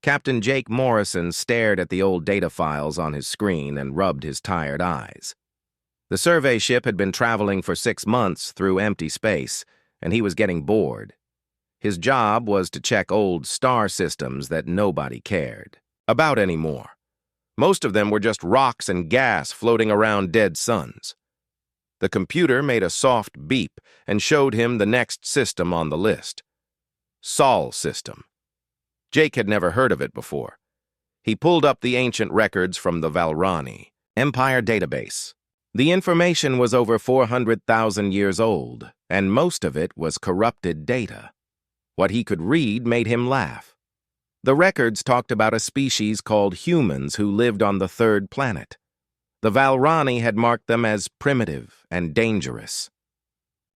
Captain Jake Morrison stared at the old data files on his screen and rubbed his tired eyes. The survey ship had been traveling for 6 months through empty space, and he was getting bored. His job was to check old star systems that nobody cared about anymore. Most of them were just rocks and gas floating around dead suns. The computer made a soft beep and showed him the next system on the list. Sol system. Jake had never heard of it before. He pulled up the ancient records from the Valrani Empire database. The information was over 400,000 years old, and most of it was corrupted data. What he could read made him laugh. The records talked about a species called humans who lived on the third planet. The Valrani had marked them as primitive and dangerous.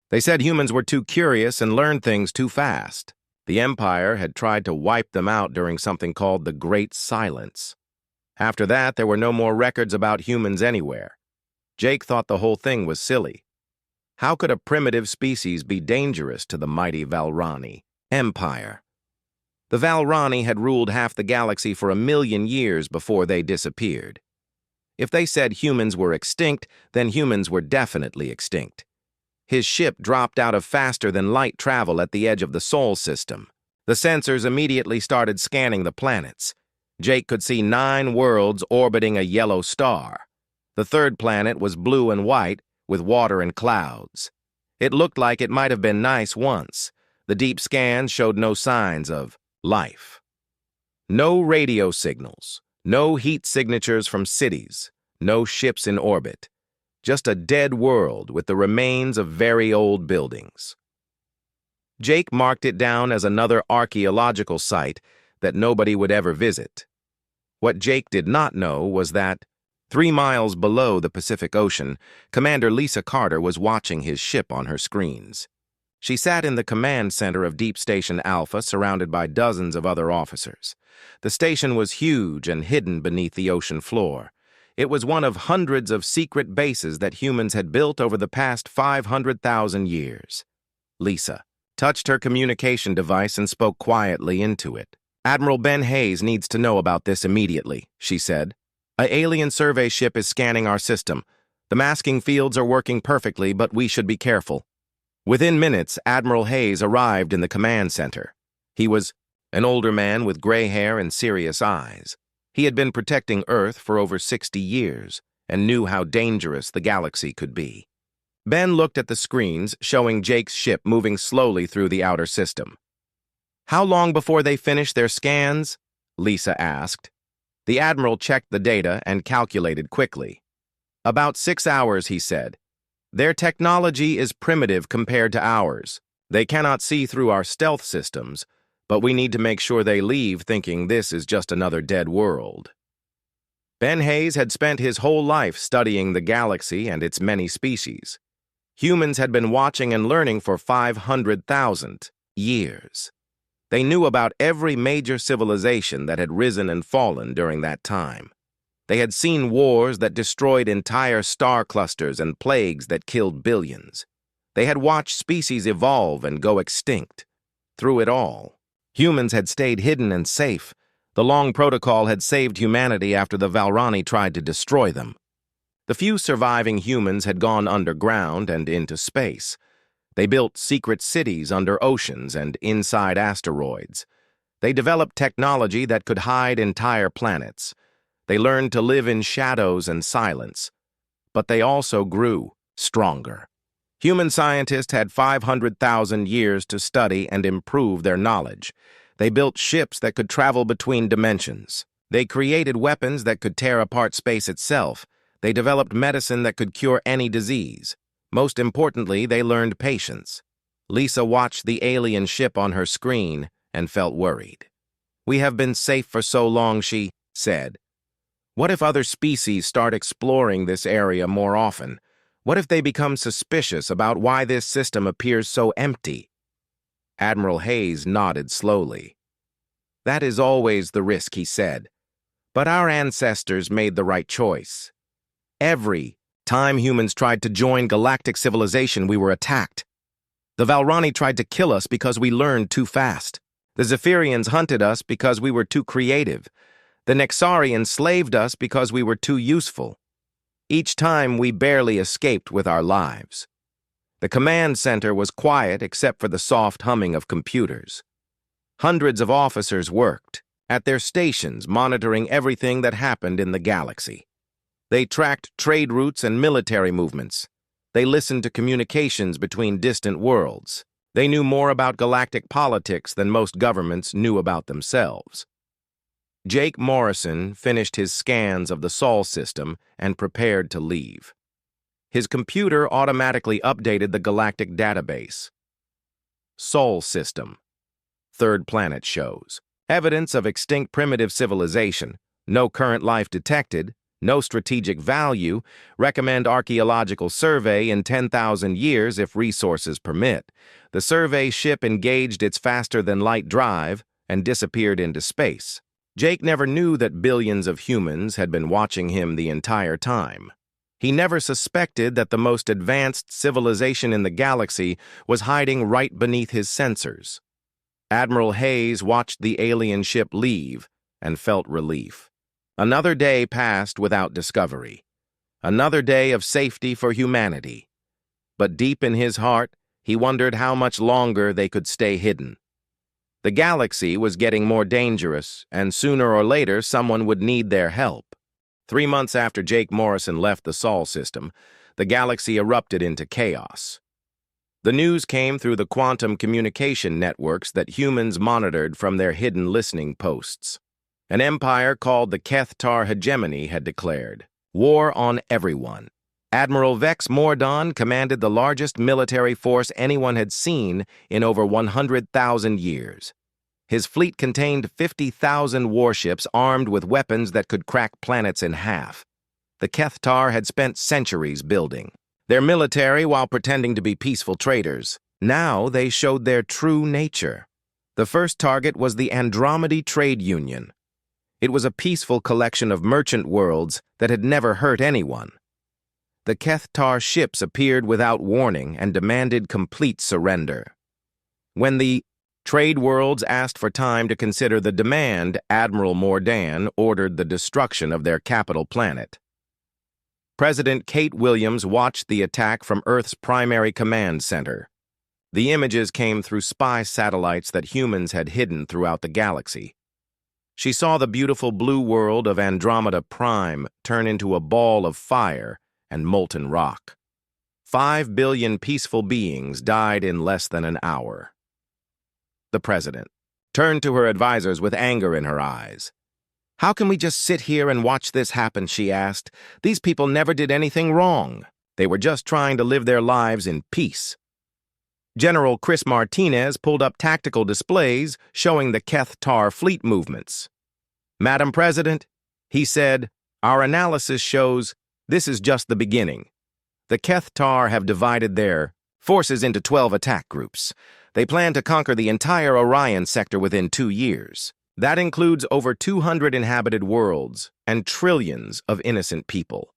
They said humans were too curious and learned things too fast. The Empire had tried to wipe them out during something called the Great Silence. After that, there were no more records about humans anywhere. Jake thought the whole thing was silly. How could a primitive species be dangerous to the mighty Valrani Empire? The Valrani had ruled half the galaxy for 1,000,000 years before they disappeared. If they said humans were extinct, then humans were definitely extinct. His ship dropped out of faster-than-light travel at the edge of the Sol system. The sensors immediately started scanning the planets. Jake could see 9 worlds orbiting a yellow star. The third planet was blue and white, with water and clouds. It looked like it might have been nice once. The deep scans showed no signs of life. No radio signals, no heat signatures from cities, no ships in orbit. Just a dead world with the remains of very old buildings. Jake marked it down as another archaeological site that nobody would ever visit. What Jake did not know was that 3 miles below the Pacific Ocean, Commander Lisa Carter was watching his ship on her screens. She sat in the command center of Deep Station Alpha, surrounded by dozens of other officers. The station was huge and hidden beneath the ocean floor. It was one of hundreds of secret bases that humans had built over the past 500,000 years. Lisa touched her communication device and spoke quietly into it. "Admiral Ben Hayes needs to know about this immediately," she said. "An alien survey ship is scanning our system. The masking fields are working perfectly, but we should be careful." Within minutes, Admiral Hayes arrived in the command center. He was an older man with gray hair and serious eyes. He had been protecting Earth for over 60 years and knew how dangerous the galaxy could be. Ben looked at the screens showing Jake's ship moving slowly through the outer system. "How long before they finish their scans?" Lisa asked. The Admiral checked the data and calculated quickly. "About 6 hours," he said. "Their technology is primitive compared to ours. They cannot see through our stealth systems, but we need to make sure they leave thinking this is just another dead world." Ben Hayes had spent his whole life studying the galaxy and its many species. Humans had been watching and learning for 500,000 years. They knew about every major civilization that had risen and fallen during that time. They had seen wars that destroyed entire star clusters and plagues that killed billions. They had watched species evolve and go extinct. Through it all, humans had stayed hidden and safe. The long protocol had saved humanity after the Valrani tried to destroy them. The few surviving humans had gone underground and into space. They built secret cities under oceans and inside asteroids. They developed technology that could hide entire planets. They learned to live in shadows and silence. But they also grew stronger. Human scientists had 500,000 years to study and improve their knowledge. They built ships that could travel between dimensions. They created weapons that could tear apart space itself. They developed medicine that could cure any disease. Most importantly, they learned patience. Lisa watched the alien ship on her screen and felt worried. "We have been safe for so long," she said. "What if other species start exploring this area more often? What if they become suspicious about why this system appears so empty?" Admiral Hayes nodded slowly. "That is always the risk," he said. "But our ancestors made the right choice. Every time humans tried to join galactic civilization, we were attacked. The Valrani tried to kill us because we learned too fast. The Zephyrians hunted us because we were too creative. The Nexari enslaved us because we were too useful. Each time we barely escaped with our lives. The command center was quiet except for the soft humming of computers. Hundreds of officers worked at their stations monitoring everything that happened in the galaxy. They tracked trade routes and military movements. They listened to communications between distant worlds. They knew more about galactic politics than most governments knew about themselves. Jake Morrison finished his scans of the Sol system and prepared to leave. His computer automatically updated the galactic database. Sol system. Third planet shows. Evidence of extinct primitive civilization. No current life detected. No strategic value. Recommend archaeological survey in 10,000 years if resources permit. The survey ship engaged its faster-than-light drive and disappeared into space. Jake never knew that billions of humans had been watching him the entire time. He never suspected that the most advanced civilization in the galaxy was hiding right beneath his sensors. Admiral Hayes watched the alien ship leave and felt relief. Another day passed without discovery. Another day of safety for humanity. But deep in his heart, he wondered how much longer they could stay hidden. The galaxy was getting more dangerous, and sooner or later someone would need their help. 3 months after Jake Morrison left the Sol system, the galaxy erupted into chaos. The news came through the quantum communication networks that humans monitored from their hidden listening posts. An empire called the Kethtar Hegemony had declared war on everyone. Admiral Vex Mordon commanded the largest military force anyone had seen in over 100,000 years. His fleet contained 50,000 warships armed with weapons that could crack planets in half. The Kethtar had spent centuries building their military while pretending to be peaceful traders. Now they showed their true nature. The first target was the Andromedy Trade Union. It was a peaceful collection of merchant worlds that had never hurt anyone. The Kethtar ships appeared without warning and demanded complete surrender. When the trade worlds asked for time to consider the demand, Admiral Mordan ordered the destruction of their capital planet. President Kate Williams watched the attack from Earth's primary command center. The images came through spy satellites that humans had hidden throughout the galaxy. She saw the beautiful blue world of Andromeda Prime turn into a ball of fire and molten rock. 5 billion peaceful beings died in less than an hour. The president turned to her advisors with anger in her eyes. "How can we just sit here and watch this happen?" she asked. "These people never did anything wrong. They were just trying to live their lives in peace." General Chris Martinez pulled up tactical displays showing the Kethtar fleet movements. "Madam President," he said, "our analysis shows this is just the beginning. The Kethtar have divided their forces into 12 attack groups. They plan to conquer the entire Orion sector within 2 years. That includes over 200 inhabited worlds and trillions of innocent people."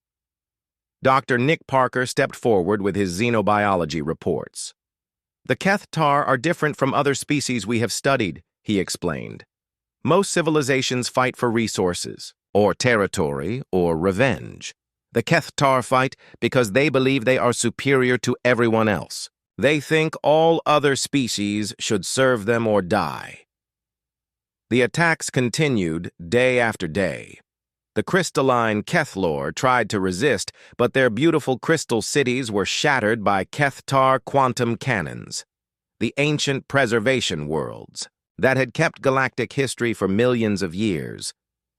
Dr. Nick Parker stepped forward with his xenobiology reports. "The Kethtar are different from other species we have studied," he explained. "Most civilizations fight for resources, or territory, or revenge. The Kethtar fight because they believe they are superior to everyone else. They think all other species should serve them or die." The attacks continued day after day. The crystalline Kethlor tried to resist, but their beautiful crystal cities were shattered by Kethtar quantum cannons. The ancient preservation worlds that had kept galactic history for millions of years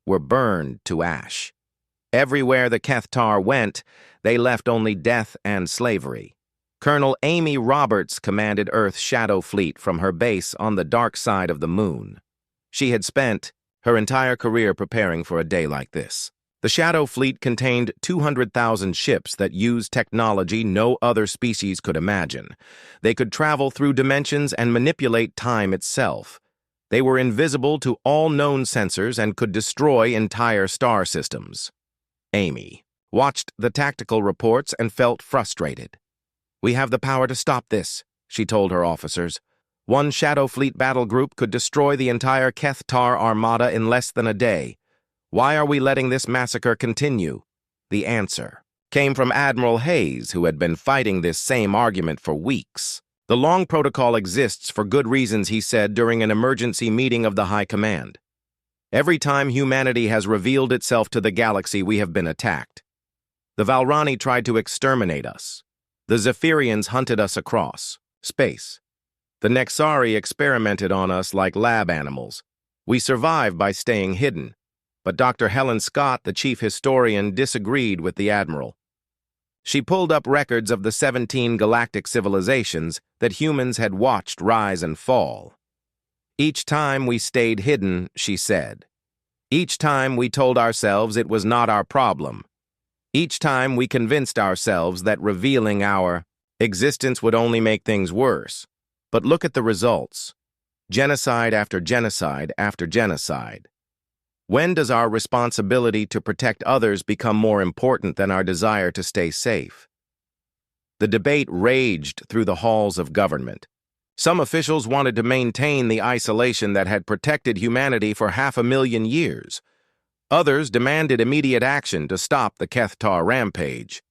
were burned to ash. Everywhere the Kethtar went, they left only death and slavery. Colonel Amy Roberts commanded Earth's Shadow Fleet from her base on the dark side of the moon. She had spent her entire career preparing for a day like this. The Shadow Fleet contained 200,000 ships that used technology no other species could imagine. They could travel through dimensions and manipulate time itself. They were invisible to all known sensors and could destroy entire star systems. Amy watched the tactical reports and felt frustrated. "We have the power to stop this," she told her officers. One Shadow Fleet battle group could destroy the entire Kethtar armada in less than a day. Why are we letting this massacre continue? The answer came from Admiral Hayes, who had been fighting this same argument for weeks. The long protocol exists for good reasons, he said during an emergency meeting of the High Command. Every time humanity has revealed itself to the galaxy, we have been attacked. The Valrani tried to exterminate us. The Zephyrians hunted us across space. The Nexari experimented on us like lab animals. We survived by staying hidden. But Dr. Helen Scott, the chief historian, disagreed with the Admiral. She pulled up records of the 17 galactic civilizations that humans had watched rise and fall. Each time we stayed hidden, she said. Each time we told ourselves it was not our problem. Each time we convinced ourselves that revealing our existence would only make things worse. But look at the results. Genocide after genocide after genocide. When does our responsibility to protect others become more important than our desire to stay safe? The debate raged through the halls of government. Some officials wanted to maintain the isolation that had protected humanity for 500,000 years. Others demanded immediate action to stop the Kethtar rampage.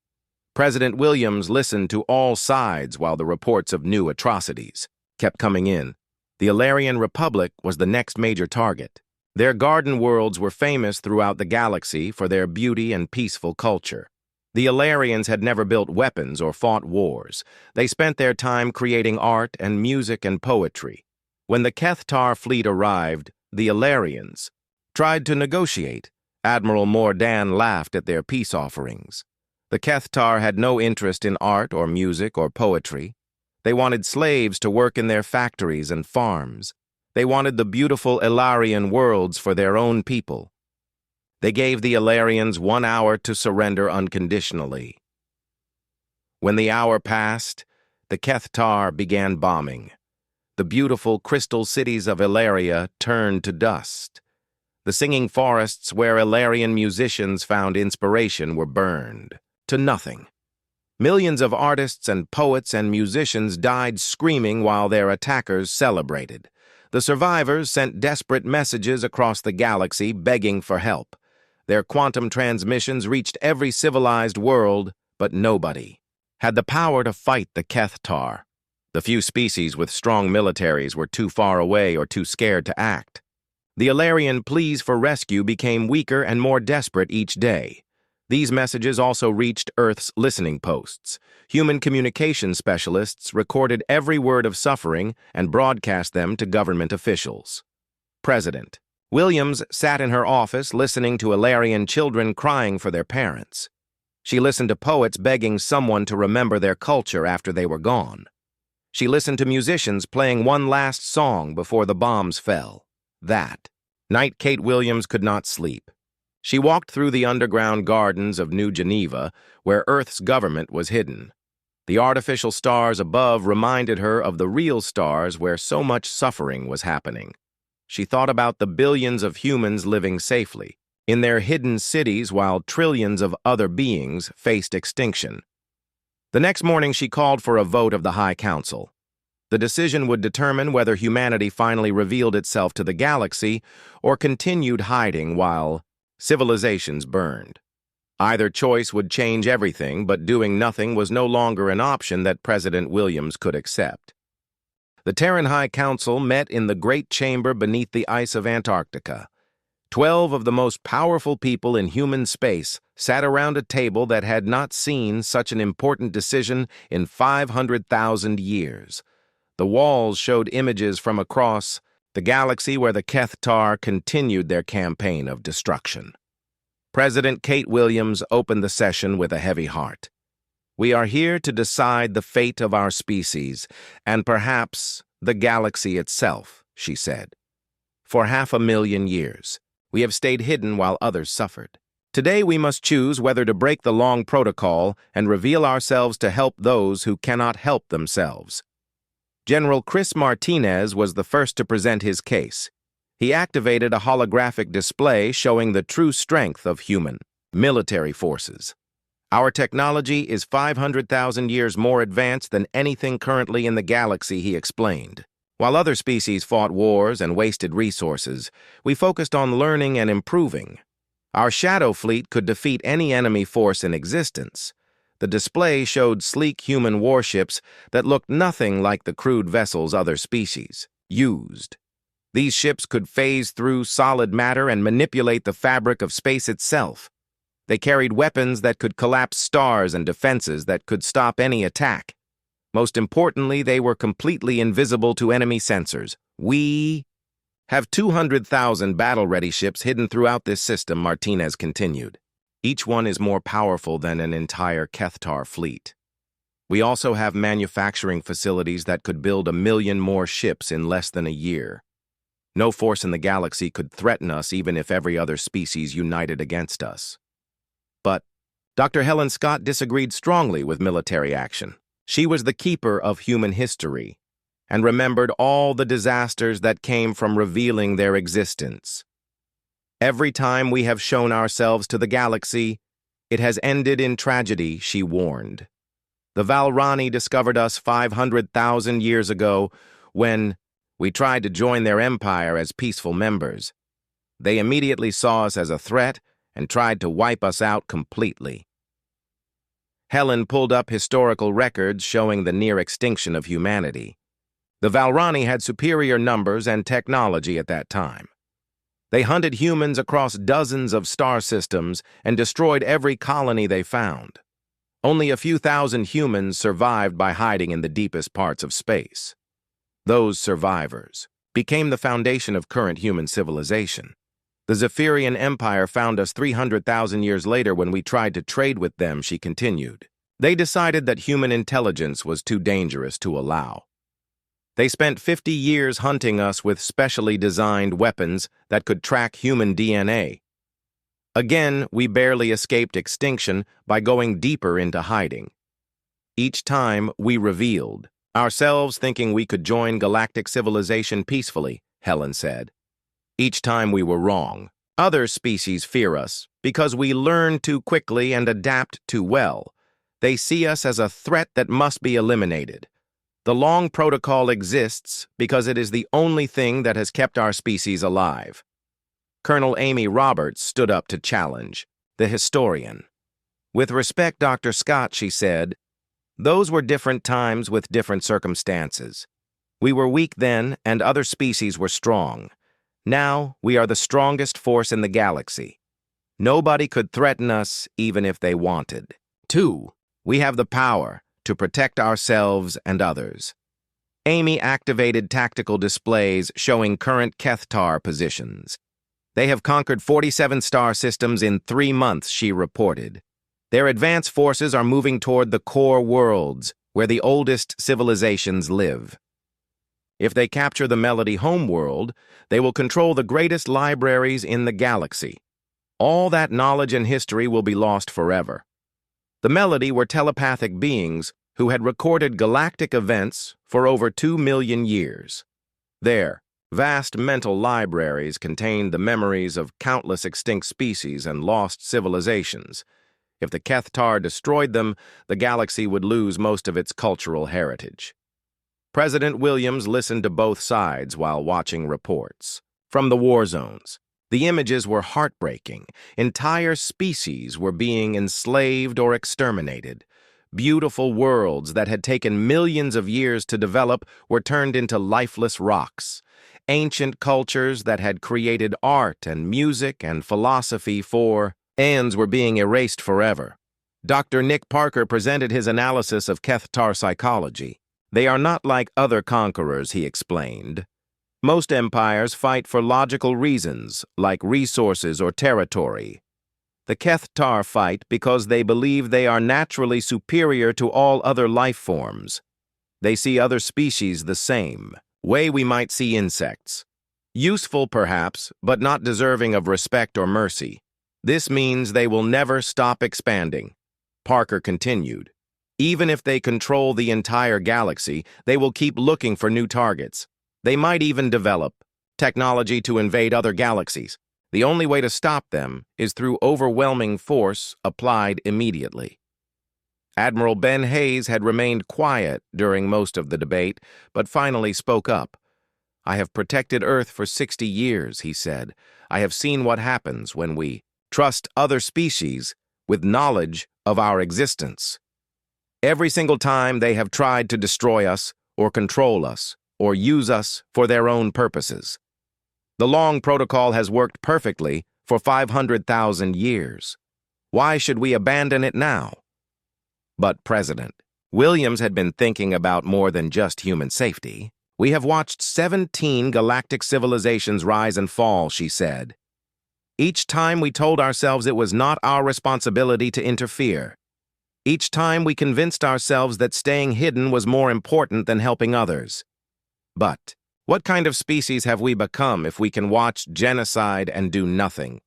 President Williams listened to all sides while the reports of new atrocities kept coming in. The Alarian Republic was the next major target. Their garden worlds were famous throughout the galaxy for their beauty and peaceful culture. The Alarians had never built weapons or fought wars. They spent their time creating art and music and poetry. When the Kethtar fleet arrived, the Alarians tried to negotiate. Admiral Mordan laughed at their peace offerings. The Kethtar had no interest in art or music or poetry. They wanted slaves to work in their factories and farms. They wanted the beautiful Ilarian worlds for their own people. They gave the Ilarians 1 hour to surrender unconditionally. When the hour passed, the Kethtar began bombing. The beautiful crystal cities of Ilaria turned to dust. The singing forests where Ilarian musicians found inspiration were burned to nothing. Millions of artists and poets and musicians died screaming while their attackers celebrated. The survivors sent desperate messages across the galaxy begging for help. Their quantum transmissions reached every civilized world, but nobody had the power to fight the Kethtar. The few species with strong militaries were too far away or too scared to act. The Ilarian pleas for rescue became weaker and more desperate each day. These messages also reached Earth's listening posts. Human communication specialists recorded every word of suffering and broadcast them to government officials. President Williams sat in her office listening to Ilarian children crying for their parents. She listened to poets begging someone to remember their culture after they were gone. She listened to musicians playing one last song before the bombs fell. That night, Kate Williams could not sleep. She walked through the underground gardens of New Geneva, where Earth's government was hidden. The artificial stars above reminded her of the real stars where so much suffering was happening. She thought about the billions of humans living safely in their hidden cities while trillions of other beings faced extinction. The next morning, she called for a vote of the High Council. The decision would determine whether humanity finally revealed itself to the galaxy or continued hiding while civilizations burned. Either choice would change everything, but doing nothing was no longer an option that President Williams could accept. The Terran High Council met in the Great Chamber beneath the ice of Antarctica. 12 of the most powerful people in human space sat around a table that had not seen such an important decision in 500,000 years. The walls showed images from across the galaxy where the Kethtar continued their campaign of destruction. President Kate Williams opened the session with a heavy heart. We are here to decide the fate of our species, and perhaps the galaxy itself, she said. For 500,000 years, we have stayed hidden while others suffered. Today we must choose whether to break the long protocol and reveal ourselves to help those who cannot help themselves. General Chris Martinez was the first to present his case. He activated a holographic display showing the true strength of human military forces. Our technology is 500,000 years more advanced than anything currently in the galaxy, he explained. While other species fought wars and wasted resources, we focused on learning and improving. Our shadow fleet could defeat any enemy force in existence. The display showed sleek human warships that looked nothing like the crude vessels other species used. These ships could phase through solid matter and manipulate the fabric of space itself. They carried weapons that could collapse stars and defenses that could stop any attack. Most importantly, they were completely invisible to enemy sensors. We have 200,000 battle-ready ships hidden throughout this system, Martinez continued. Each one is more powerful than an entire Kethtar fleet. We also have manufacturing facilities that could build 1 million more ships in less than a year. No force in the galaxy could threaten us even if every other species united against us. But Dr. Helen Scott disagreed strongly with military action. She was the keeper of human history and remembered all the disasters that came from revealing their existence. Every time we have shown ourselves to the galaxy, it has ended in tragedy, she warned. The Valrani discovered us 500,000 years ago when we tried to join their empire as peaceful members. They immediately saw us as a threat and tried to wipe us out completely. Helen pulled up historical records showing the near extinction of humanity. The Valrani had superior numbers and technology at that time. They hunted humans across dozens of star systems and destroyed every colony they found. Only a few thousand humans survived by hiding in the deepest parts of space. Those survivors became the foundation of current human civilization. The Zephyrian Empire found us 300,000 years later when we tried to trade with them, she continued. They decided that human intelligence was too dangerous to allow. They spent 50 years hunting us with specially designed weapons that could track human DNA. Again, we barely escaped extinction by going deeper into hiding. Each time, we revealed ourselves thinking we could join galactic civilization peacefully, Helen said. Each time we were wrong. Other species fear us because we learn too quickly and adapt too well. They see us as a threat that must be eliminated. The long protocol exists because it is the only thing that has kept our species alive. Colonel Amy Roberts stood up to challenge the historian. With respect, Dr. Scott, she said, those were different times with different circumstances. We were weak then, and other species were strong. Now, we are the strongest force in the galaxy. Nobody could threaten us even if they wanted. 2. We have the power to protect ourselves and others. Amy activated tactical displays showing current Kethtar positions. They have conquered 47 star systems in 3 months, she reported. Their advanced forces are moving toward the core worlds, where the oldest civilizations live. If they capture the Melody homeworld, they will control the greatest libraries in the galaxy. All that knowledge and history will be lost forever. The Melody were telepathic beings who had recorded galactic events for over 2 million years. Their vast mental libraries contained the memories of countless extinct species and lost civilizations. If the Kethtar destroyed them, the galaxy would lose most of its cultural heritage. President Williams listened to both sides while watching reports from the war zones. The images were heartbreaking. Entire species were being enslaved or exterminated. Beautiful worlds that had taken millions of years to develop were turned into lifeless rocks. Ancient cultures that had created art and music and philosophy for eons were being erased forever. Dr. Nick Parker presented his analysis of Kethtar psychology. They are not like other conquerors, he explained. Most empires fight for logical reasons, like resources or territory. The Kethtar fight because they believe they are naturally superior to all other life forms. They see other species the same way we might see insects. Useful, perhaps, but not deserving of respect or mercy. This means they will never stop expanding. Parker continued. Even if they control the entire galaxy, they will keep looking for new targets. They might even develop technology to invade other galaxies. The only way to stop them is through overwhelming force applied immediately. Admiral Ben Hayes had remained quiet during most of the debate, but finally spoke up. I have protected Earth for 60 years, he said. I have seen what happens when we trust other species with knowledge of our existence. Every single time they have tried to destroy us or control us or use us for their own purposes. The long protocol has worked perfectly for 500,000 years. Why should we abandon it now? But President Williams had been thinking about more than just human safety. We have watched 17 galactic civilizations rise and fall, she said. Each time we told ourselves it was not our responsibility to interfere. Each time we convinced ourselves that staying hidden was more important than helping others. But what kind of species have we become if we can watch genocide and do nothing?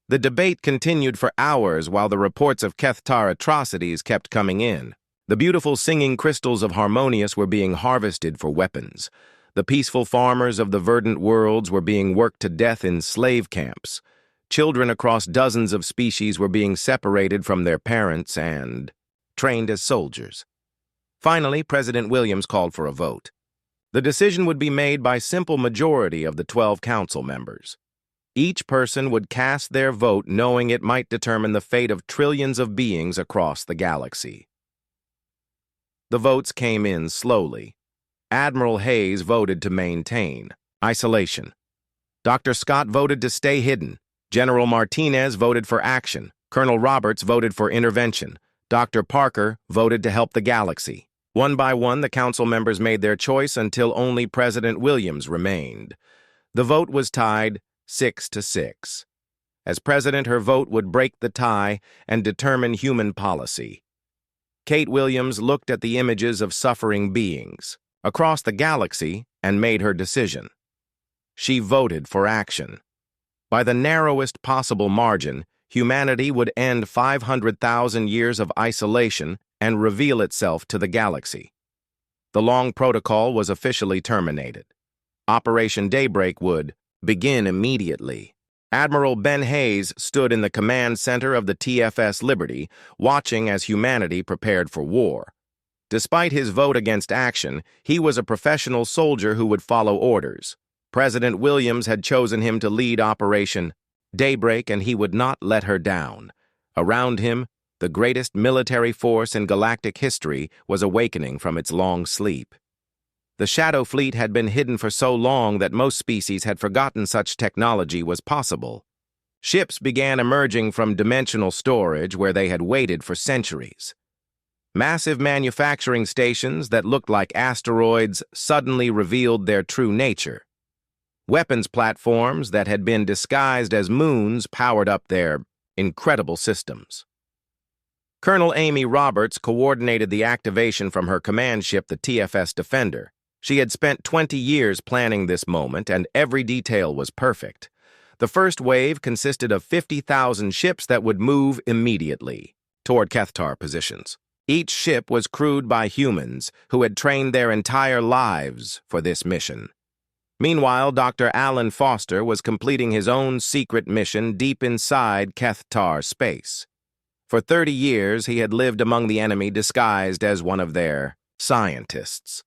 The debate continued for hours while the reports of Kethtar atrocities kept coming in. The beautiful singing crystals of Harmonious were being harvested for weapons. The peaceful farmers of the verdant worlds were being worked to death in slave camps. Children across dozens of species were being separated from their parents and trained as soldiers. Finally, President Williams called for a vote. The decision would be made by simple majority of the 12 council members. Each person would cast their vote knowing it might determine the fate of trillions of beings across the galaxy. The votes came in slowly. Admiral Hayes voted to maintain isolation. Dr. Scott voted to stay hidden. General Martinez voted for action. Colonel Roberts voted for intervention. Dr. Parker voted to help the galaxy. One by one, the council members made their choice until only President Williams remained. The vote was tied 6-6. As president, her vote would break the tie and determine human policy. Kate Williams looked at the images of suffering beings across the galaxy and made her decision. She voted for action. By the narrowest possible margin, humanity would end 500,000 years of isolation and reveal itself to the galaxy. The long protocol was officially terminated. Operation Daybreak would begin immediately. Admiral Ben Hayes stood in the command center of the TFS Liberty, watching as humanity prepared for war. Despite his vote against action, he was a professional soldier who would follow orders. President Williams had chosen him to lead Operation Daybreak, and he would not let her down. Around him, the greatest military force in galactic history was awakening from its long sleep. The Shadow Fleet had been hidden for so long that most species had forgotten such technology was possible. Ships began emerging from dimensional storage where they had waited for centuries. Massive manufacturing stations that looked like asteroids suddenly revealed their true nature. Weapons platforms that had been disguised as moons powered up their incredible systems. Colonel Amy Roberts coordinated the activation from her command ship, the TFS Defender. She had spent 20 years planning this moment, and every detail was perfect. The first wave consisted of 50,000 ships that would move immediately toward Kethtar positions. Each ship was crewed by humans who had trained their entire lives for this mission. Meanwhile, Dr. Alan Foster was completing his own secret mission deep inside Kethtar space. For 30 years, he had lived among the enemy disguised as one of their scientists.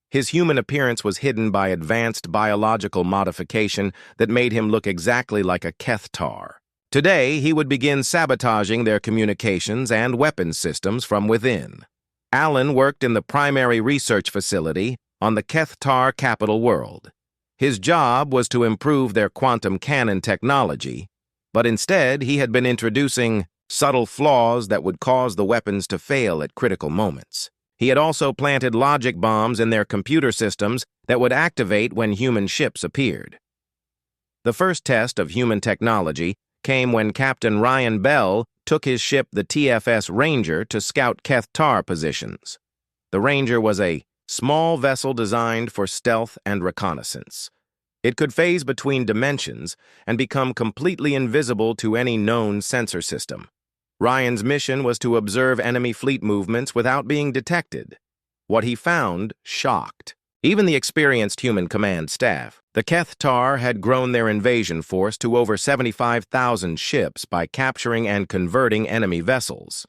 His human appearance was hidden by advanced biological modification that made him look exactly like a Kethtar. Today, he would begin sabotaging their communications and weapons systems from within. Alan worked in the primary research facility on the Kethtar capital world. His job was to improve their quantum cannon technology, but instead he had been introducing subtle flaws that would cause the weapons to fail at critical moments. He had also planted logic bombs in their computer systems that would activate when human ships appeared. The first test of human technology came when Captain Ryan Bell took his ship, the TFS Ranger, to scout Kethtar positions. The Ranger was a small vessel designed for stealth and reconnaissance. It could phase between dimensions and become completely invisible to any known sensor system. Ryan's mission was to observe enemy fleet movements without being detected. What he found shocked even the experienced human command staff. The Kethtar had grown their invasion force to over 75,000 ships by capturing and converting enemy vessels.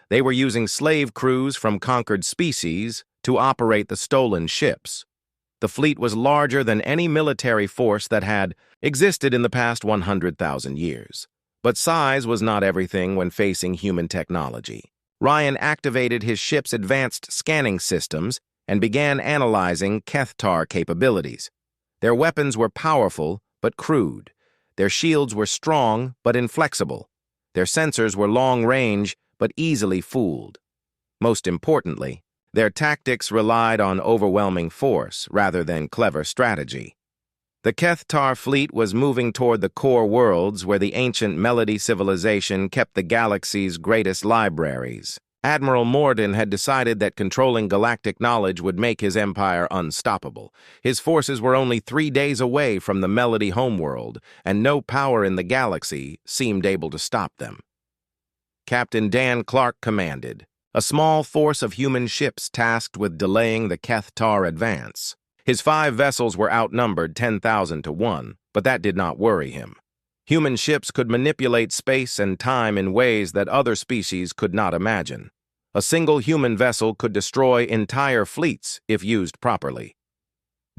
They were using slave crews from conquered species to operate the stolen ships. The fleet was larger than any military force that had existed in the past 100,000 years. But size was not everything when facing human technology. Ryan activated his ship's advanced scanning systems and began analyzing Kethtar capabilities. Their weapons were powerful but crude. Their shields were strong but inflexible. Their sensors were long-range but easily fooled. Most importantly, their tactics relied on overwhelming force rather than clever strategy. The Kethtar fleet was moving toward the core worlds where the ancient Melody civilization kept the galaxy's greatest libraries. Admiral Morden had decided that controlling galactic knowledge would make his empire unstoppable. His forces were only 3 days away from the Melody homeworld, and no power in the galaxy seemed able to stop them. Captain Dan Clark commanded, a small force of human ships tasked with delaying the Kethtar advance. His 5 vessels were outnumbered 10,000 to 1, but that did not worry him. Human ships could manipulate space and time in ways that other species could not imagine. A single human vessel could destroy entire fleets if used properly.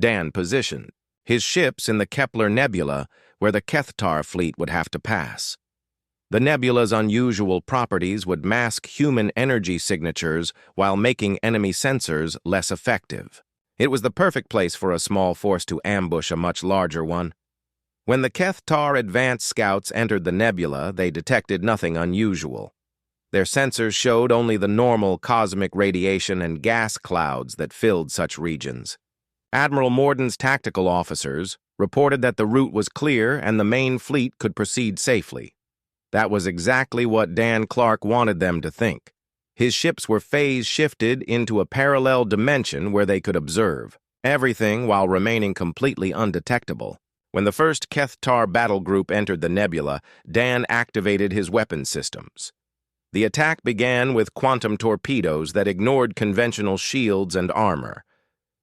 Dan positioned his ships in the Kepler Nebula, where the Kethtar fleet would have to pass. The nebula's unusual properties would mask human energy signatures while making enemy sensors less effective. It was the perfect place for a small force to ambush a much larger one. When the Kethtar advance scouts entered the nebula, they detected nothing unusual. Their sensors showed only the normal cosmic radiation and gas clouds that filled such regions. Admiral Morden's tactical officers reported that the route was clear and the main fleet could proceed safely. That was exactly what Dan Clark wanted them to think. His ships were phase-shifted into a parallel dimension where they could observe everything while remaining completely undetectable. When the first Kethtar battle group entered the nebula, Dan activated his weapon systems. The attack began with quantum torpedoes that ignored conventional shields and armor.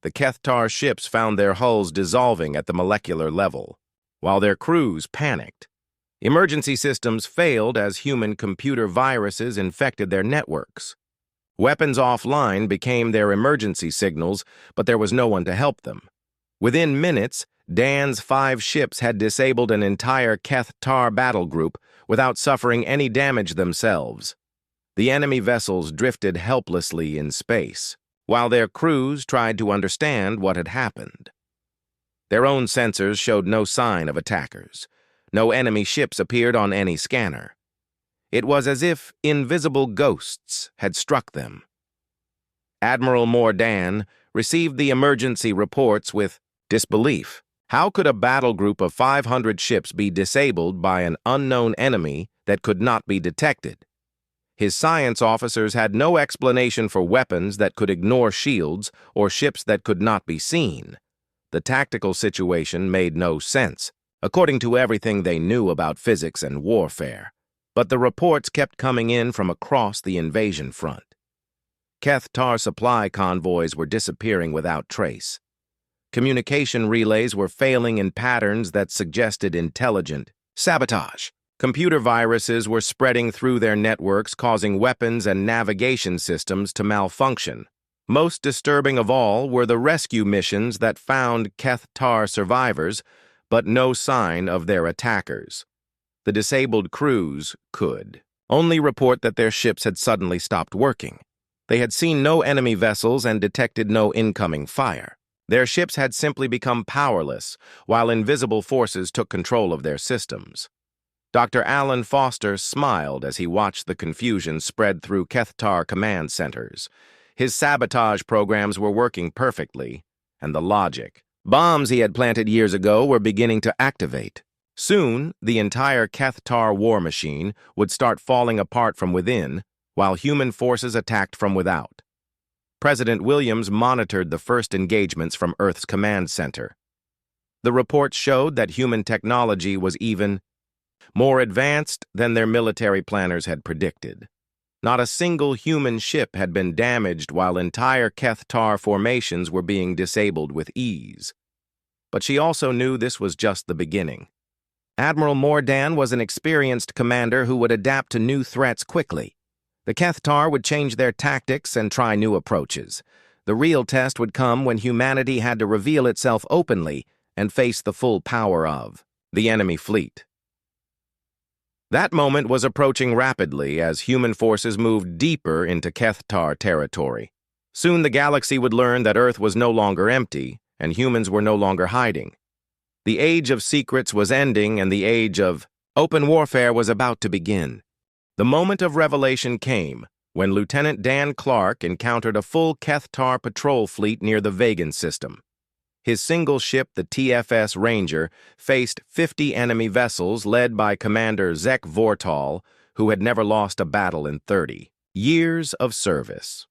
The Kethtar ships found their hulls dissolving at the molecular level, while their crews panicked. Emergency systems failed as human computer viruses infected their networks. Weapons offline became their emergency signals, but there was no one to help them. Within minutes, Dan's 5 ships had disabled an entire Kethtar battle group without suffering any damage themselves. The enemy vessels drifted helplessly in space, while their crews tried to understand what had happened. Their own sensors showed no sign of attackers. No enemy ships appeared on any scanner. It was as if invisible ghosts had struck them. Admiral Morden received the emergency reports with disbelief. How could a battle group of 500 ships be disabled by an unknown enemy that could not be detected? His science officers had no explanation for weapons that could ignore shields or ships that could not be seen. The tactical situation made no sense, according to everything they knew about physics and warfare. But the reports kept coming in from across the invasion front. Kethtar supply convoys were disappearing without trace. Communication relays were failing in patterns that suggested intelligent sabotage. Computer viruses were spreading through their networks, causing weapons and navigation systems to malfunction. Most disturbing of all were the rescue missions that found Kethtar survivors, but no sign of their attackers. The disabled crews could only report that their ships had suddenly stopped working. They had seen no enemy vessels and detected no incoming fire. Their ships had simply become powerless, while invisible forces took control of their systems. Dr. Alan Foster smiled as he watched the confusion spread through Kethtar command centers. His sabotage programs were working perfectly, and the logic. Bombs he had planted years ago were beginning to activate. Soon, the entire Kethtar war machine would start falling apart from within, while human forces attacked from without. President Williams monitored the first engagements from Earth's command center. The reports showed that human technology was even more advanced than their military planners had predicted. Not a single human ship had been damaged while entire Kethtar formations were being disabled with ease. But she also knew this was just the beginning. Admiral Morden was an experienced commander who would adapt to new threats quickly. The Kethtar would change their tactics and try new approaches. The real test would come when humanity had to reveal itself openly and face the full power of the enemy fleet. That moment was approaching rapidly as human forces moved deeper into Kethtar territory. Soon the galaxy would learn that Earth was no longer empty, and humans were no longer hiding. The age of secrets was ending, and the age of open warfare was about to begin. The moment of revelation came when Lieutenant Dan Clark encountered a full Kethtar patrol fleet near the Vegan system. His single ship, the TFS Ranger, faced 50 enemy vessels led by Commander Zek Vortal, who had never lost a battle in 30 years of service.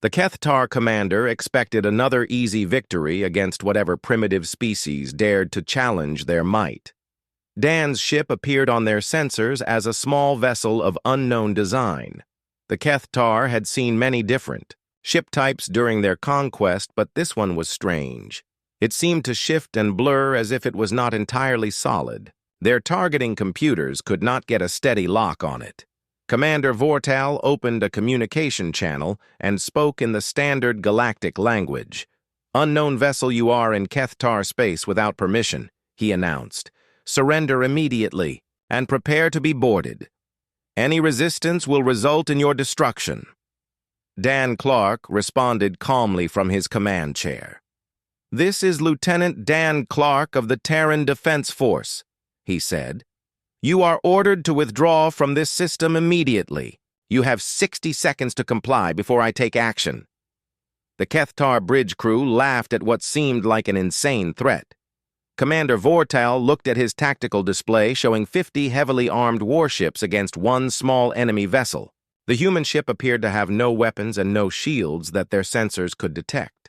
The Kethtar commander expected another easy victory against whatever primitive species dared to challenge their might. Dan's ship appeared on their sensors as a small vessel of unknown design. The Kethtar had seen many different ship types during their conquest, but this one was strange. It seemed to shift and blur as if it was not entirely solid. Their targeting computers could not get a steady lock on it. Commander Vortal opened a communication channel and spoke in the standard galactic language. "Unknown vessel, you are in Kethtar space without permission," he announced. "Surrender immediately and prepare to be boarded. Any resistance will result in your destruction." Dan Clark responded calmly from his command chair. "This is Lieutenant Dan Clark of the Terran Defense Force," he said. "You are ordered to withdraw from this system immediately. You have 60 seconds to comply before I take action." The Kethtar bridge crew laughed at what seemed like an insane threat. Commander Vortal looked at his tactical display showing 50 heavily armed warships against one small enemy vessel. The human ship appeared to have no weapons and no shields that their sensors could detect.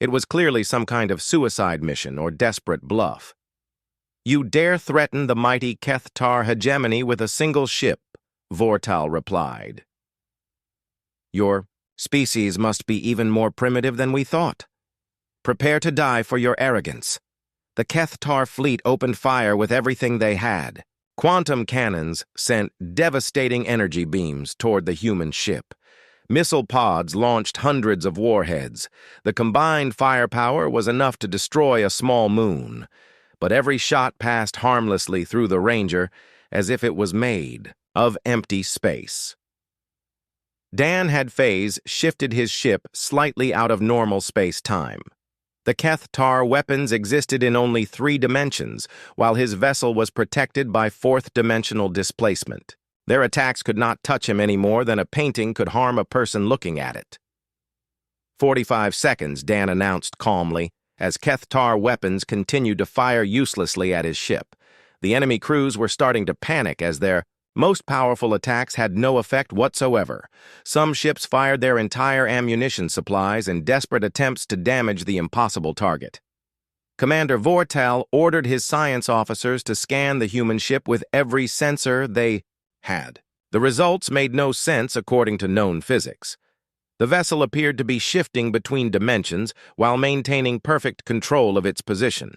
It was clearly some kind of suicide mission or desperate bluff. "You dare threaten the mighty Kethtar hegemony with a single ship," Vortal replied. "Your species must be even more primitive than we thought. Prepare to die for your arrogance." The Kethtar fleet opened fire with everything they had. Quantum cannons sent devastating energy beams toward the human ship. Missile pods launched hundreds of warheads. The combined firepower was enough to destroy a small moon, but every shot passed harmlessly through the Ranger as if it was made of empty space. Dan had phase shifted his ship slightly out of normal space-time. The Kethtar weapons existed in only 3 dimensions, while his vessel was protected by 4th-dimensional displacement. Their attacks could not touch him any more than a painting could harm a person looking at it. 45 seconds, Dan announced calmly, as Kethtar weapons continued to fire uselessly at his ship. The enemy crews were starting to panic as their most powerful attacks had no effect whatsoever. Some ships fired their entire ammunition supplies in desperate attempts to damage the impossible target. Commander Vortal ordered his science officers to scan the human ship with every sensor they had. The results made no sense according to known physics. The vessel appeared to be shifting between dimensions while maintaining perfect control of its position.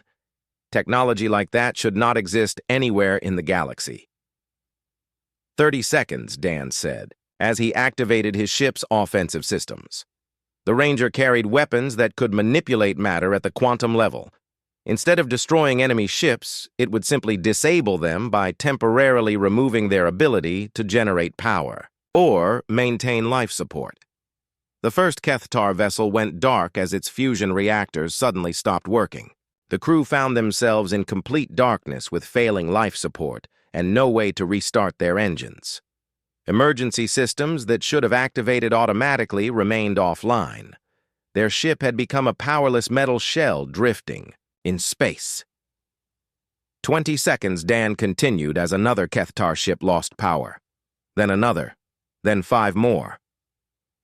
Technology like that should not exist anywhere in the galaxy. 30 seconds, Dan said, as he activated his ship's offensive systems. The Ranger carried weapons that could manipulate matter at the quantum level. Instead of destroying enemy ships, it would simply disable them by temporarily removing their ability to generate power or maintain life support. The first Kethtar vessel went dark as its fusion reactors suddenly stopped working. The crew found themselves in complete darkness with failing life support and no way to restart their engines. Emergency systems that should have activated automatically remained offline. Their ship had become a powerless metal shell drifting in space. 20 seconds, Dan continued as another Kethtar ship lost power. Then another. Then 5 more.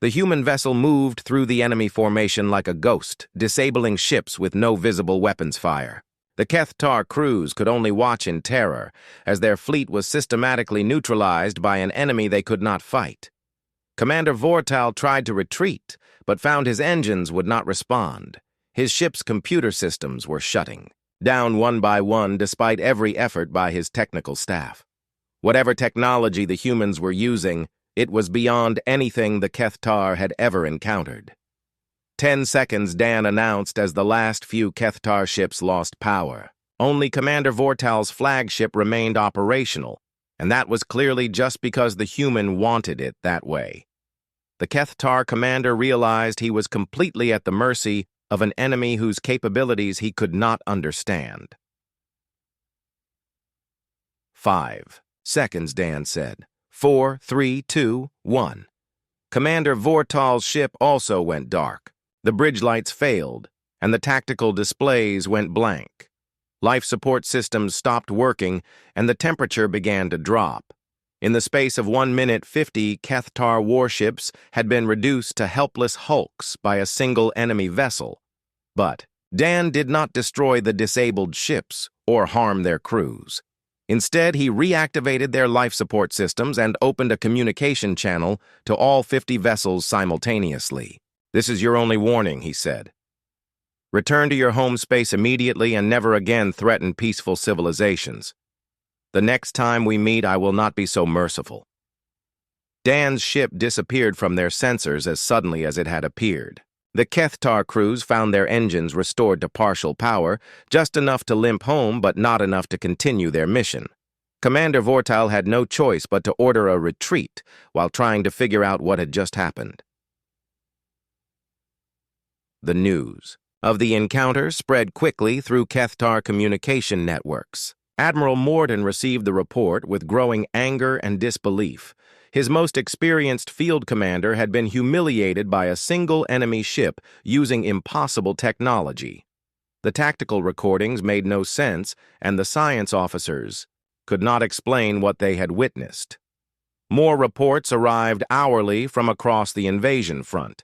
The human vessel moved through the enemy formation like a ghost, disabling ships with no visible weapons fire. The Kethtar crews could only watch in terror as their fleet was systematically neutralized by an enemy they could not fight. Commander Vortal tried to retreat, but found his engines would not respond. His ship's computer systems were shutting down one by one despite every effort by his technical staff. Whatever technology the humans were using, it was beyond anything the Kethtar had ever encountered. 10 seconds, Dan announced as the last few Kethtar ships lost power. Only Commander Vortal's flagship remained operational, and that was clearly just because the human wanted it that way. The Kethtar commander realized he was completely at the mercy of an enemy whose capabilities he could not understand. 5 seconds, Dan said. 4, 3, 2, 1. Commander Vortal's ship also went dark. The bridge lights failed, and the tactical displays went blank. Life support systems stopped working, and the temperature began to drop. In the space of 1 minute, 50 Kethtar warships had been reduced to helpless hulks by a single enemy vessel. But Dan did not destroy the disabled ships or harm their crews. Instead, he reactivated their life support systems and opened a communication channel to all 50 vessels simultaneously. "This is your only warning," he said. "Return to your home space immediately and never again threaten peaceful civilizations. The next time we meet, I will not be so merciful." Dan's ship disappeared from their sensors as suddenly as it had appeared. The Kethtar crews found their engines restored to partial power, just enough to limp home but not enough to continue their mission. Commander Vortal had no choice but to order a retreat while trying to figure out what had just happened. The news of the encounter spread quickly through Kethtar communication networks. Admiral Morden received the report with growing anger and disbelief. His most experienced field commander had been humiliated by a single enemy ship using impossible technology. The tactical recordings made no sense, and the science officers could not explain what they had witnessed. More reports arrived hourly from across the invasion front.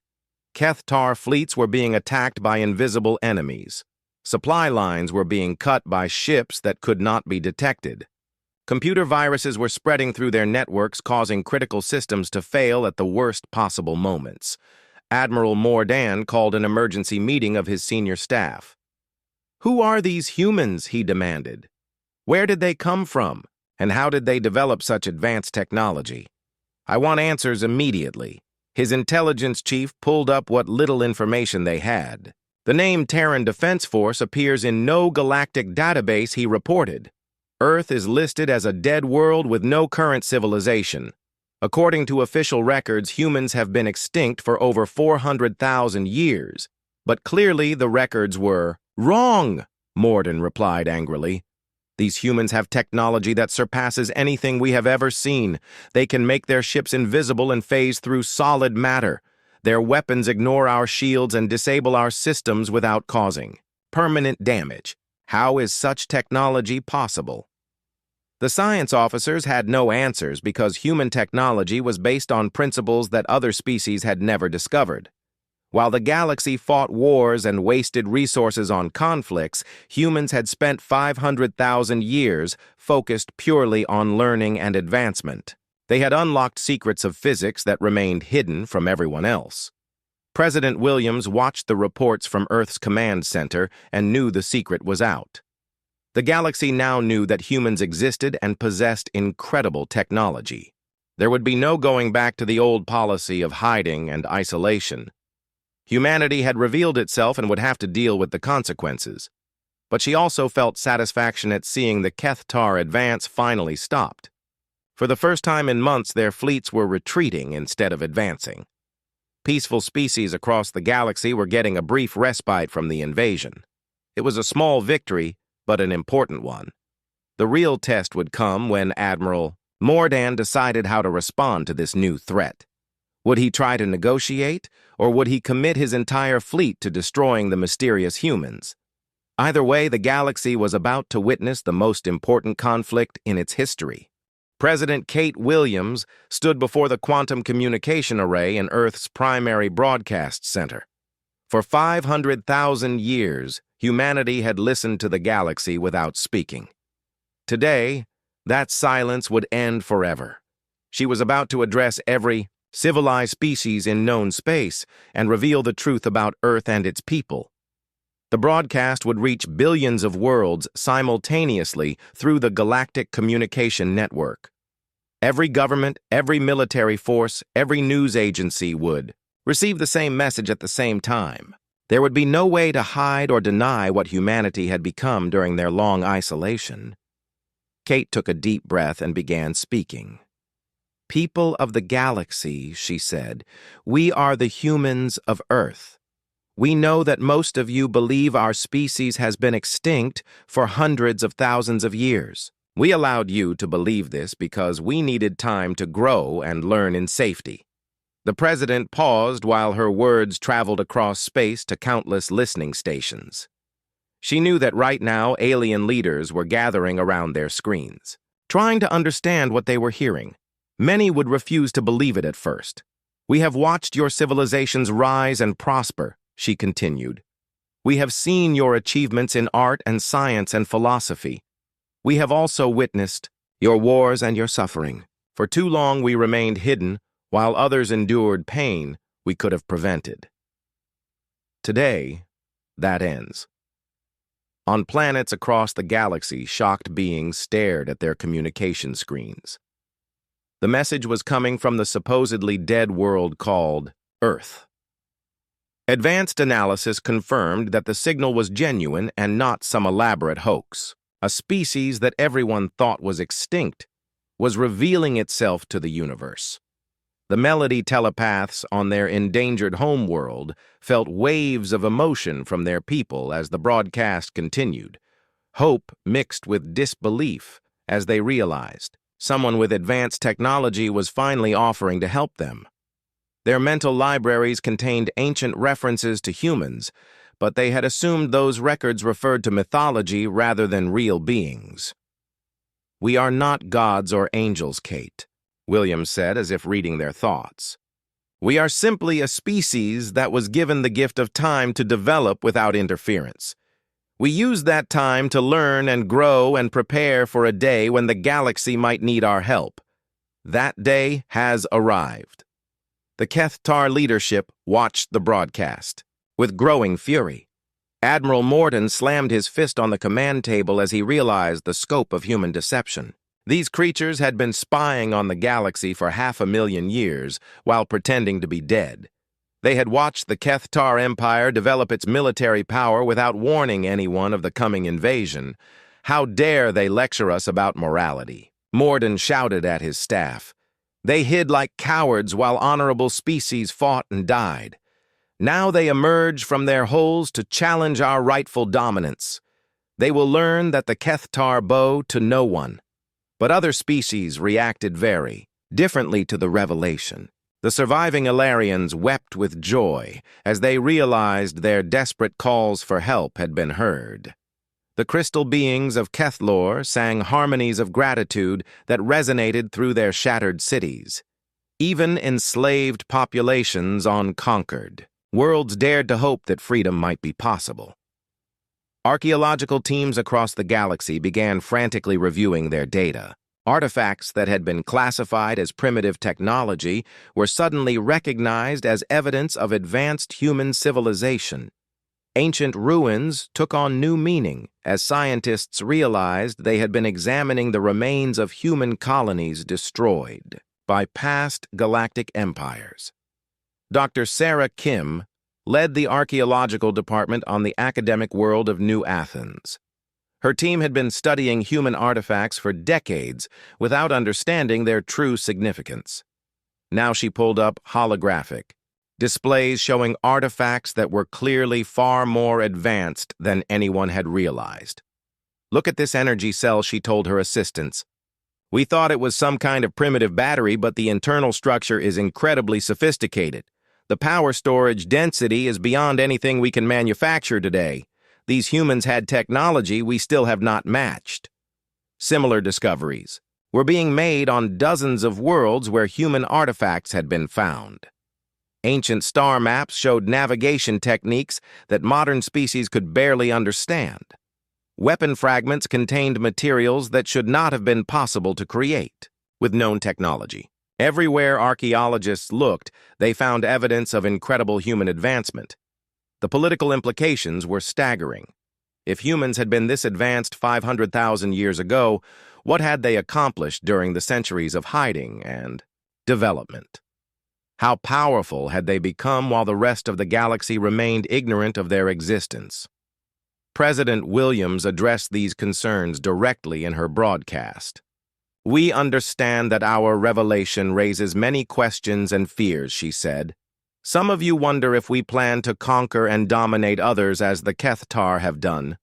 Kethtar fleets were being attacked by invisible enemies. Supply lines were being cut by ships that could not be detected. Computer viruses were spreading through their networks, causing critical systems to fail at the worst possible moments. Admiral Morden called an emergency meeting of his senior staff. "Who are these humans?" he demanded. "Where did they come from, and how did they develop such advanced technology? I want answers immediately." His intelligence chief pulled up what little information they had. "The name Terran Defense Force appears in no galactic database," he reported. "Earth is listed as a dead world with no current civilization. According to official records, humans have been extinct for over 400,000 years. But clearly the records were wrong," Morden replied angrily. "These humans have technology that surpasses anything we have ever seen. They can make their ships invisible and phase through solid matter. Their weapons ignore our shields and disable our systems without causing permanent damage. How is such technology possible?" The science officers had no answers because human technology was based on principles that other species had never discovered. While the galaxy fought wars and wasted resources on conflicts, humans had spent 500,000 years focused purely on learning and advancement. They had unlocked secrets of physics that remained hidden from everyone else. President Williams watched the reports from Earth's command center and knew the secret was out. The galaxy now knew that humans existed and possessed incredible technology. There would be no going back to the old policy of hiding and isolation. Humanity had revealed itself and would have to deal with the consequences. But she also felt satisfaction at seeing the Kethtar advance finally stopped. For the first time in months, their fleets were retreating instead of advancing. Peaceful species across the galaxy were getting a brief respite from the invasion. It was a small victory, but an important one. The real test would come when Admiral Morden decided how to respond to this new threat. Would he try to negotiate, or would he commit his entire fleet to destroying the mysterious humans? Either way, the galaxy was about to witness the most important conflict in its history. President Kate Williams stood before the quantum communication array in Earth's primary broadcast center. For 500,000 years, humanity had listened to the galaxy without speaking. Today, that silence would end forever. She was about to address every civilized species in known space and reveal the truth about Earth and its people. The broadcast would reach billions of worlds simultaneously through the Galactic Communication Network. Every government, every military force, every news agency would receive the same message at the same time. There would be no way to hide or deny what humanity had become during their long isolation. Kate took a deep breath and began speaking. "People of the galaxy," she said, "we are the humans of Earth. We know that most of you believe our species has been extinct for hundreds of thousands of years. We allowed you to believe this because we needed time to grow and learn in safety." The president paused while her words traveled across space to countless listening stations. She knew that right now alien leaders were gathering around their screens, trying to understand what they were hearing. Many would refuse to believe it at first. "We have watched your civilizations rise and prosper," she continued. "We have seen your achievements in art and science and philosophy. We have also witnessed your wars and your suffering. For too long we remained hidden, while others endured pain we could have prevented. Today, that ends." On planets across the galaxy, shocked beings stared at their communication screens. The message was coming from the supposedly dead world called Earth. Advanced analysis confirmed that the signal was genuine and not some elaborate hoax. A species that everyone thought was extinct was revealing itself to the universe. The Melody telepaths on their endangered homeworld felt waves of emotion from their people as the broadcast continued, hope mixed with disbelief as they realized someone with advanced technology was finally offering to help them. Their mental libraries contained ancient references to humans, but they had assumed those records referred to mythology rather than real beings. "We are not gods or angels, Kate," Williams said as if reading their thoughts. "We are simply a species that was given the gift of time to develop without interference. We used that time to learn and grow and prepare for a day when the galaxy might need our help. That day has arrived." The Kethtar leadership watched the broadcast with growing fury. Admiral Morton slammed his fist on the command table as he realized the scope of human deception. These creatures had been spying on the galaxy for 500,000 years while pretending to be dead. They had watched the Kethtar Empire develop its military power without warning anyone of the coming invasion. How dare they lecture us about morality? Morden shouted at his staff. They hid like cowards while honorable species fought and died. Now they emerge from their holes to challenge our rightful dominance. They will learn that the Kethtar bow to no one. But other species reacted very differently to the revelation. The surviving Ilarians wept with joy as they realized their desperate calls for help had been heard. The crystal beings of Kethlor sang harmonies of gratitude that resonated through their shattered cities. Even enslaved populations on conquered worlds dared to hope that freedom might be possible. Archaeological teams across the galaxy began frantically reviewing their data. Artifacts that had been classified as primitive technology were suddenly recognized as evidence of advanced human civilization. Ancient ruins took on new meaning as scientists realized they had been examining the remains of human colonies destroyed by past galactic empires. Dr. Sarah Kim led the archaeological department on the academic world of New Athens. Her team had been studying human artifacts for decades without understanding their true significance. Now she pulled up holographic displays showing artifacts that were clearly far more advanced than anyone had realized. "Look at this energy cell," she told her assistants. "We thought it was some kind of primitive battery, but the internal structure is incredibly sophisticated. The power storage density is beyond anything we can manufacture today. These humans had technology we still have not matched." Similar discoveries were being made on dozens of worlds where human artifacts had been found. Ancient star maps showed navigation techniques that modern species could barely understand. Weapon fragments contained materials that should not have been possible to create with known technology. Everywhere archaeologists looked, they found evidence of incredible human advancement. The political implications were staggering. If humans had been this advanced 500,000 years ago, what had they accomplished during the centuries of hiding and development? How powerful had they become while the rest of the galaxy remained ignorant of their existence? President Williams addressed these concerns directly in her broadcast. "We understand that our revelation raises many questions and fears," she said. "Some of you wonder if we plan to conquer and dominate others as the Kethtar have done.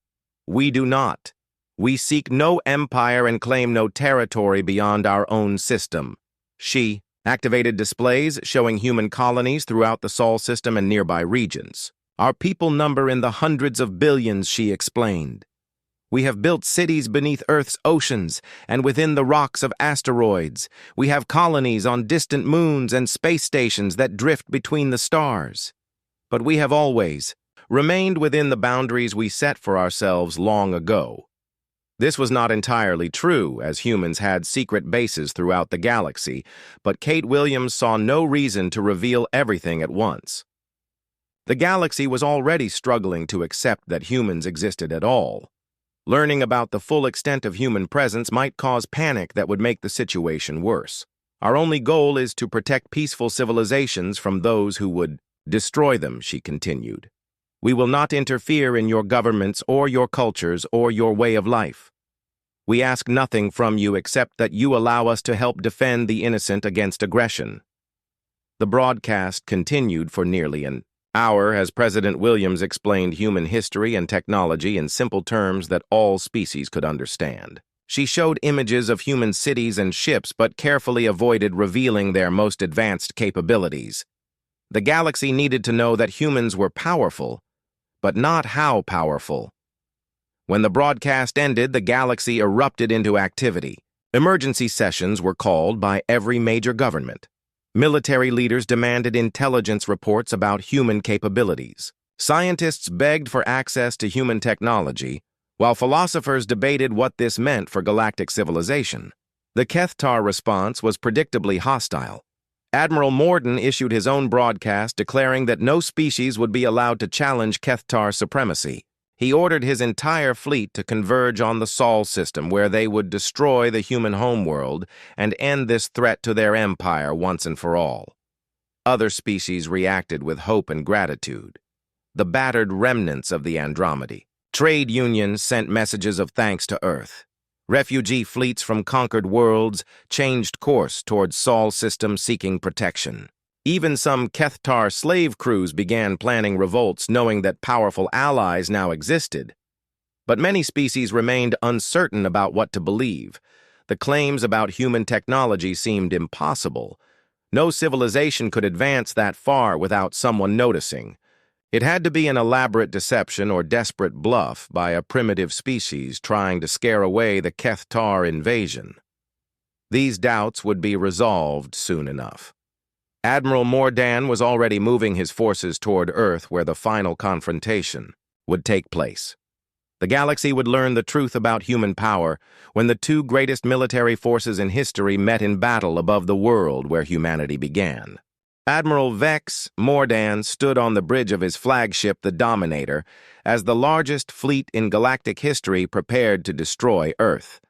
We do not. We seek no empire and claim no territory beyond our own system." She activated displays showing human colonies throughout the Sol system and nearby regions. "Our people number in the hundreds of billions," she explained. "We have built cities beneath Earth's oceans and within the rocks of asteroids. We have colonies on distant moons and space stations that drift between the stars. But we have always remained within the boundaries we set for ourselves long ago." This was not entirely true, as humans had secret bases throughout the galaxy, but Kate Williams saw no reason to reveal everything at once. The galaxy was already struggling to accept that humans existed at all. Learning about the full extent of human presence might cause panic that would make the situation worse. "Our only goal is to protect peaceful civilizations from those who would destroy them," she continued. "We will not interfere in your governments or your cultures or your way of life. We ask nothing from you except that you allow us to help defend the innocent against aggression." The broadcast continued for nearly an hour as President Williams explained human history and technology in simple terms that all species could understand. She showed images of human cities and ships but carefully avoided revealing their most advanced capabilities. The galaxy needed to know that humans were powerful, but not how powerful. When the broadcast ended, the galaxy erupted into activity. Emergency sessions were called by every major government. Military leaders demanded intelligence reports about human capabilities. Scientists begged for access to human technology, while philosophers debated what this meant for galactic civilization. The Kethtar response was predictably hostile. Admiral Morden issued his own broadcast declaring that no species would be allowed to challenge Kethtar supremacy. He ordered his entire fleet to converge on the Sol system, where they would destroy the human homeworld and end this threat to their empire once and for all. Other species reacted with hope and gratitude. The battered remnants of the Andromedy. Trade unions sent messages of thanks to Earth. Refugee fleets from conquered worlds changed course towards Sol system seeking protection. Even some Kethtar slave crews began planning revolts knowing that powerful allies now existed. But many species remained uncertain about what to believe. The claims about human technology seemed impossible. No civilization could advance that far without someone noticing. It had to be an elaborate deception or desperate bluff by a primitive species trying to scare away the Kethtar invasion. These doubts would be resolved soon enough. Admiral Morden was already moving his forces toward Earth, where the final confrontation would take place. The galaxy would learn the truth about human power when the two greatest military forces in history met in battle above the world where humanity began. Admiral Vex Morden stood on the bridge of his flagship, the Dominator, as the largest fleet in galactic history prepared to destroy Earth.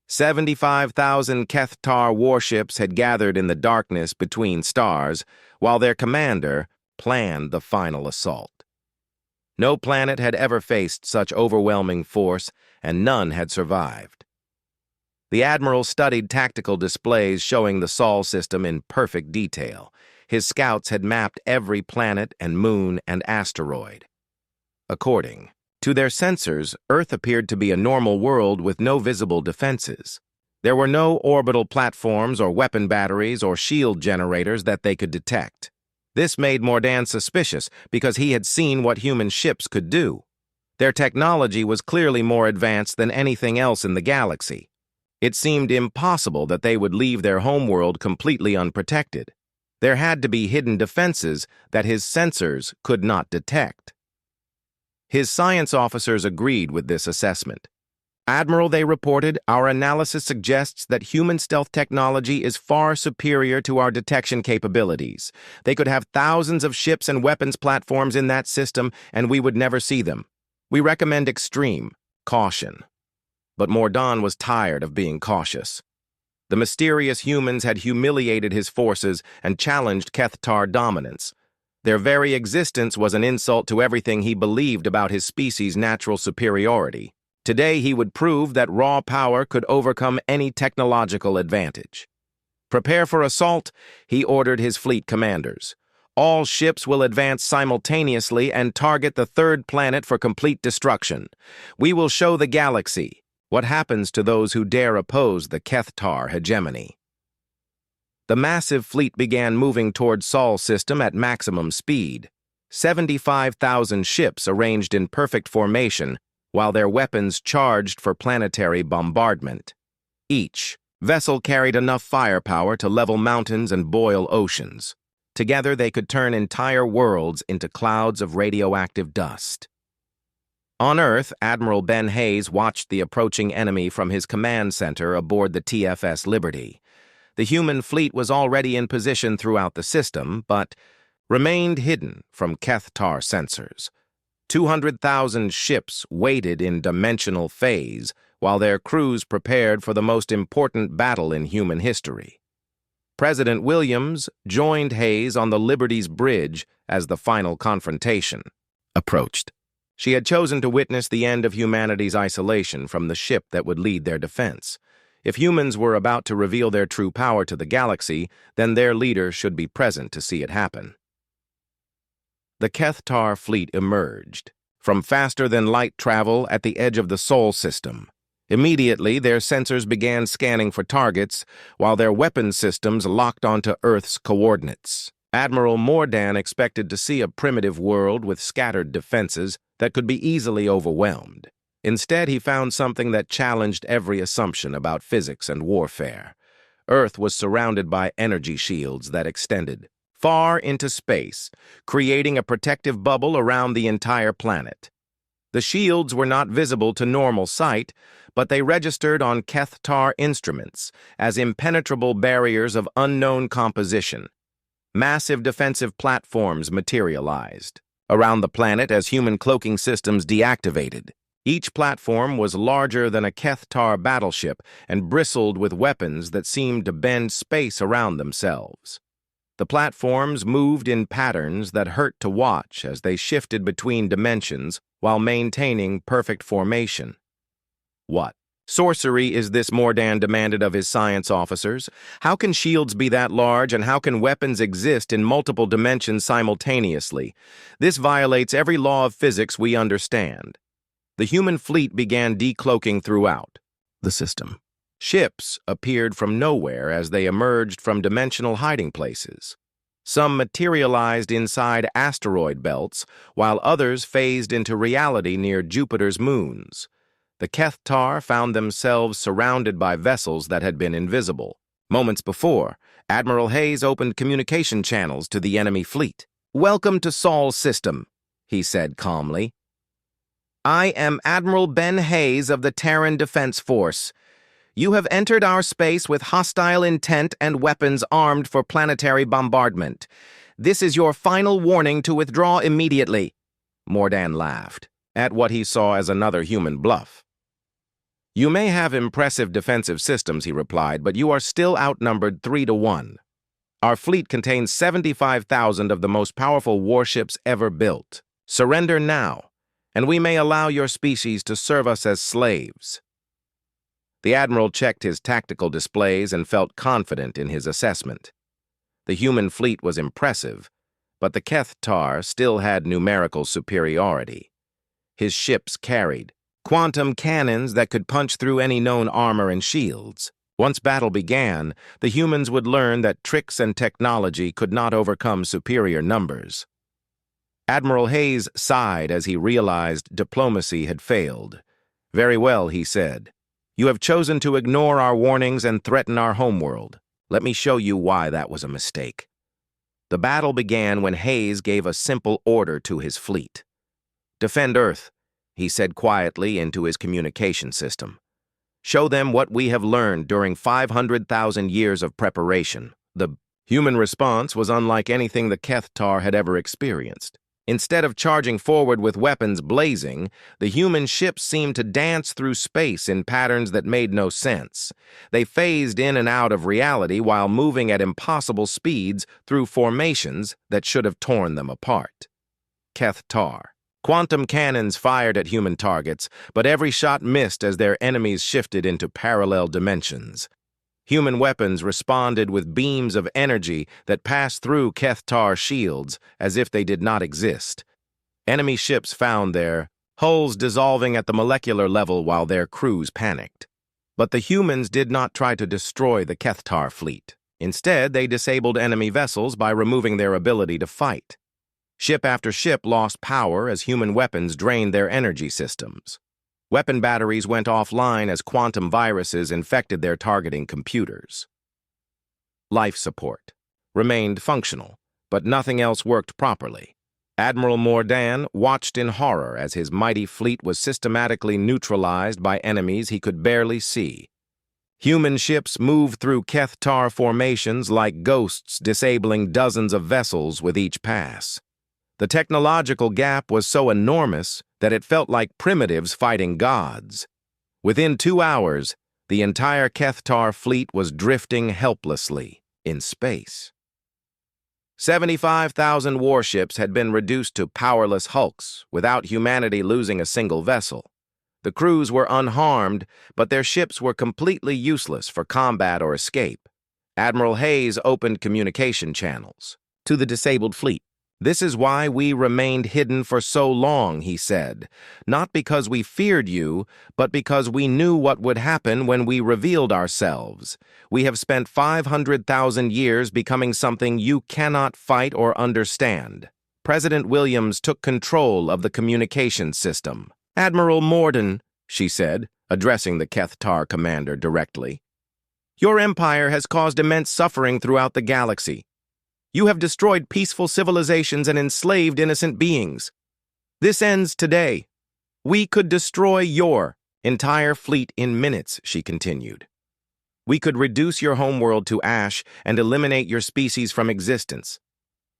75,000 Kethtar warships had gathered in the darkness between stars, while their commander planned the final assault. No planet had ever faced such overwhelming force, and none had survived. The Admiral studied tactical displays showing the Sol system in perfect detail. His scouts had mapped every planet and moon and asteroid. According to their sensors, Earth appeared to be a normal world with no visible defenses. There were no orbital platforms or weapon batteries or shield generators that they could detect. This made Morden suspicious because he had seen what human ships could do. Their technology was clearly more advanced than anything else in the galaxy. It seemed impossible that they would leave their homeworld completely unprotected. There had to be hidden defenses that his sensors could not detect. His science officers agreed with this assessment. "Admiral," they reported, "our analysis suggests that human stealth technology is far superior to our detection capabilities. They could have thousands of ships and weapons platforms in that system, and we would never see them. We recommend extreme caution." But Morden was tired of being cautious. The mysterious humans had humiliated his forces and challenged Kethtar dominance. Their very existence was an insult to everything he believed about his species' natural superiority. Today he would prove that raw power could overcome any technological advantage. Prepare for assault, he ordered his fleet commanders. All ships will advance simultaneously and target the third planet for complete destruction. We will show the galaxy what happens to those who dare oppose the Kethtar hegemony. The massive fleet began moving toward Sol system at maximum speed. 75,000 ships arranged in perfect formation, while their weapons charged for planetary bombardment. Each vessel carried enough firepower to level mountains and boil oceans. Together they could turn entire worlds into clouds of radioactive dust. On Earth, Admiral Ben Hayes watched the approaching enemy from his command center aboard the TFS Liberty. The human fleet was already in position throughout the system, but remained hidden from Kethtar sensors. 200,000 ships waited in dimensional phase, while their crews prepared for the most important battle in human history. President Williams joined Hayes on the Liberty's bridge as the final confrontation approached. She had chosen to witness the end of humanity's isolation from the ship that would lead their defense. If humans were about to reveal their true power to the galaxy, then their leader should be present to see it happen. The Kethtar fleet emerged from faster-than-light travel at the edge of the Sol system. Immediately, their sensors began scanning for targets, while their weapon systems locked onto Earth's coordinates. Admiral Mordan expected to see a primitive world with scattered defenses that could be easily overwhelmed. Instead, he found something that challenged every assumption about physics and warfare. Earth was surrounded by energy shields that extended far into space, creating a protective bubble around the entire planet. The shields were not visible to normal sight, but they registered on Kethtar instruments as impenetrable barriers of unknown composition. Massive defensive platforms materialized around the planet as human cloaking systems deactivated. Each platform was larger than a Kethtar battleship and bristled with weapons that seemed to bend space around themselves. The platforms moved in patterns that hurt to watch as they shifted between dimensions while maintaining perfect formation. What sorcery is this, Mordan demanded of his science officers? How can shields be that large, and how can weapons exist in multiple dimensions simultaneously? This violates every law of physics we understand. The human fleet began decloaking throughout the system. Ships appeared from nowhere as they emerged from dimensional hiding places. Some materialized inside asteroid belts, while others phased into reality near Jupiter's moons. The Kethtar found themselves surrounded by vessels that had been invisible. Moments before, Admiral Hayes opened communication channels to the enemy fleet. "Welcome to Sol system," he said calmly. "I am Admiral Ben Hayes of the Terran Defense Force. You have entered our space with hostile intent and weapons armed for planetary bombardment. This is your final warning to withdraw immediately." Mordan laughed at what he saw as another human bluff. "You may have impressive defensive systems," he replied, "but you are still outnumbered 3-1. Our fleet contains 75,000 of the most powerful warships ever built. Surrender now, and we may allow your species to serve us as slaves." The Admiral checked his tactical displays and felt confident in his assessment. The human fleet was impressive, but the Kethtar still had numerical superiority. His ships carried quantum cannons that could punch through any known armor and shields. Once battle began, the humans would learn that tricks and technology could not overcome superior numbers. Admiral Hayes sighed as he realized diplomacy had failed. "Very well," he said. "You have chosen to ignore our warnings and threaten our homeworld. Let me show you why that was a mistake." The battle began when Hayes gave a simple order to his fleet. "Defend Earth," he said quietly into his communication system. "Show them what we have learned during 500,000 years of preparation." The human response was unlike anything the Kethtar had ever experienced. Instead of charging forward with weapons blazing, the human ships seemed to dance through space in patterns that made no sense. They phased in and out of reality while moving at impossible speeds through formations that should have torn them apart. Keth-Tar. Quantum cannons fired at human targets, but every shot missed as their enemies shifted into parallel dimensions. Human weapons responded with beams of energy that passed through Keth-Tar shields as if they did not exist. Enemy ships found their hulls dissolving at the molecular level while their crews panicked. But the humans did not try to destroy the Keth-Tar fleet. Instead, they disabled enemy vessels by removing their ability to fight. Ship after ship lost power as human weapons drained their energy systems. Weapon batteries went offline as quantum viruses infected their targeting computers. Life support remained functional, but nothing else worked properly. Admiral Mordan watched in horror as his mighty fleet was systematically neutralized by enemies he could barely see. Human ships moved through Keth-Tar formations like ghosts, disabling dozens of vessels with each pass. The technological gap was so enormous that it felt like primitives fighting gods. Within 2 hours, the entire Keth-Tar fleet was drifting helplessly in space. 75,000 warships had been reduced to powerless hulks, without humanity losing a single vessel. The crews were unharmed, but their ships were completely useless for combat or escape. Admiral Hayes opened communication channels to the disabled fleet. "This is why we remained hidden for so long," he said. "Not because we feared you, but because we knew what would happen when we revealed ourselves. We have spent 500,000 years becoming something you cannot fight or understand." President Williams took control of the communication system. "Admiral Morden," she said, addressing the Keth-Tar commander directly, "your empire has caused immense suffering throughout the galaxy. You have destroyed peaceful civilizations and enslaved innocent beings. This ends today. We could destroy your entire fleet in minutes," she continued. "We could reduce your homeworld to ash and eliminate your species from existence.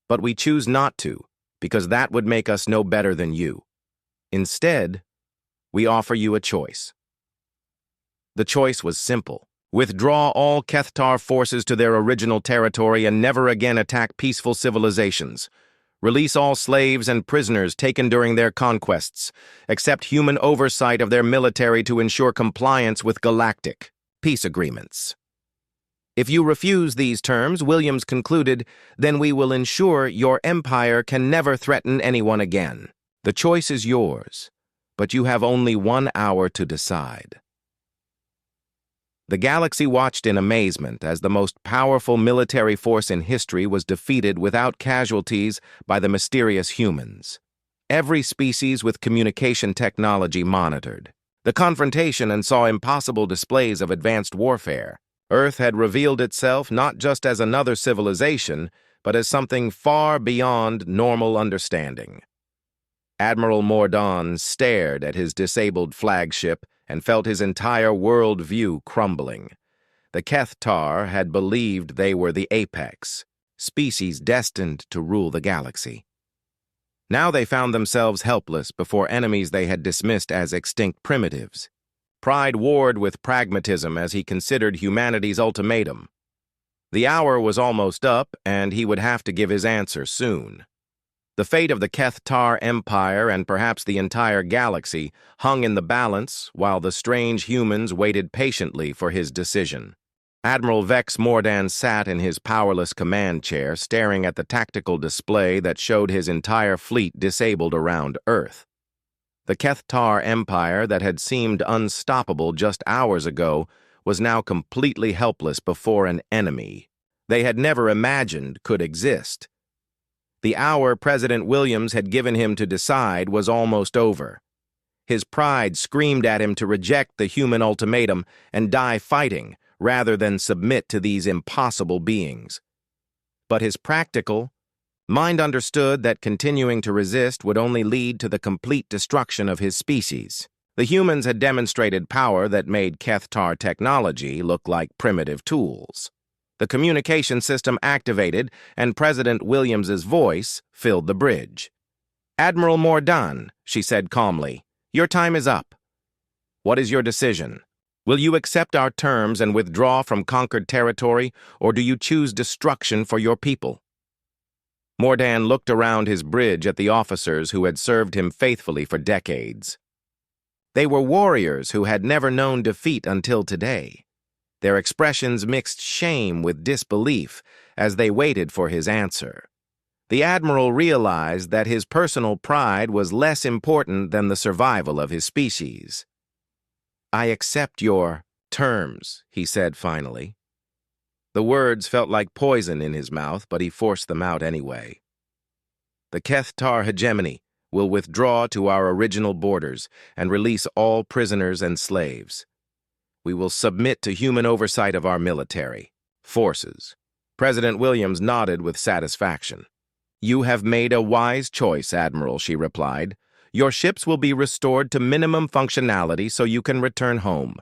But we choose not to, because that would make us no better than you. Instead, we offer you a choice." The choice was simple. Withdraw all Keth-Tar forces to their original territory and never again attack peaceful civilizations. Release all slaves and prisoners taken during their conquests. Accept human oversight of their military to ensure compliance with galactic peace agreements. If you refuse these terms, Williams concluded, then we will ensure your empire can never threaten anyone again. The choice is yours, but you have only 1 hour to decide. The galaxy watched in amazement as the most powerful military force in history was defeated without casualties by the mysterious humans. Every species with communication technology monitored the confrontation and saw impossible displays of advanced warfare. Earth had revealed itself not just as another civilization, but as something far beyond normal understanding. Admiral Morden stared at his disabled flagship and felt his entire world view crumbling. The Keth-Tar had believed they were the apex, species destined to rule the galaxy. Now they found themselves helpless before enemies they had dismissed as extinct primitives. Pride warred with pragmatism as he considered humanity's ultimatum. The hour was almost up, and he would have to give his answer soon. The fate of the Keth-Tar Empire and perhaps the entire galaxy hung in the balance while the strange humans waited patiently for his decision. Admiral Vex Mordan sat in his powerless command chair staring at the tactical display that showed his entire fleet disabled around Earth. The Keth-Tar Empire that had seemed unstoppable just hours ago was now completely helpless before an enemy they had never imagined could exist. The hour President Williams had given him to decide was almost over. His pride screamed at him to reject the human ultimatum and die fighting rather than submit to these impossible beings. But his practical mind understood that continuing to resist would only lead to the complete destruction of his species. The humans had demonstrated power that made Keth-Tar technology look like primitive tools. The communication system activated, and President Williams's voice filled the bridge. "Admiral Mordan," she said calmly, "your time is up. What is your decision? Will you accept our terms and withdraw from conquered territory, or do you choose destruction for your people?" Mordan looked around his bridge at the officers who had served him faithfully for decades. They were warriors who had never known defeat until today. Their expressions mixed shame with disbelief as they waited for his answer. The admiral realized that his personal pride was less important than the survival of his species. "I accept your terms," he said finally. The words felt like poison in his mouth, but he forced them out anyway. "The Kethtar hegemony will withdraw to our original borders and release all prisoners and slaves. We will submit to human oversight of our military forces." President Williams nodded with satisfaction. "You have made a wise choice, Admiral," she replied. "Your ships will be restored to minimum functionality so you can return home.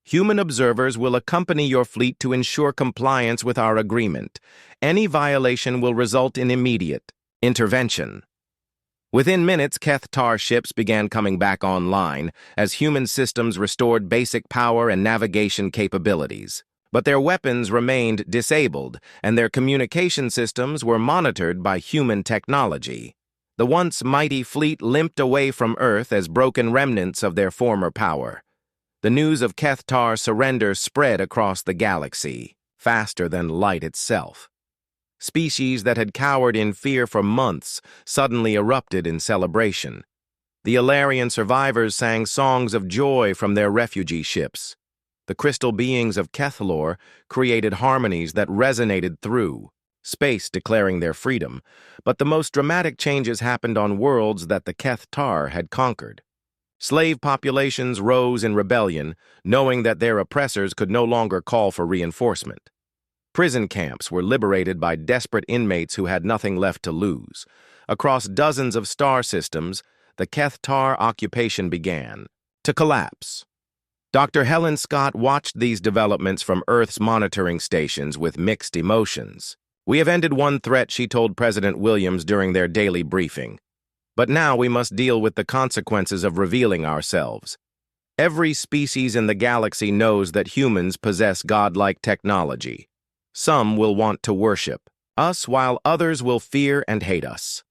Human observers will accompany your fleet to ensure compliance with our agreement. Any violation will result in immediate intervention." Within minutes, Kethtar ships began coming back online as human systems restored basic power and navigation capabilities. But their weapons remained disabled, and their communication systems were monitored by human technology. The once mighty fleet limped away from Earth as broken remnants of their former power. The news of Kethtar's surrender spread across the galaxy, faster than light itself. Species that had cowered in fear for months suddenly erupted in celebration. The Ilarian survivors sang songs of joy from their refugee ships. The crystal beings of Kethlor created harmonies that resonated through space, declaring their freedom. But the most dramatic changes happened on worlds that the Kethtar had conquered. Slave populations rose in rebellion, knowing that their oppressors could no longer call for reinforcement. Prison camps were liberated by desperate inmates who had nothing left to lose. Across dozens of star systems, the Kethtar occupation began to collapse. Dr. Helen Scott watched these developments from Earth's monitoring stations with mixed emotions. "We have ended one threat," she told President Williams during their daily briefing. "But now we must deal with the consequences of revealing ourselves. Every species in the galaxy knows that humans possess godlike technology. Some will want to worship us, while others will fear and hate us."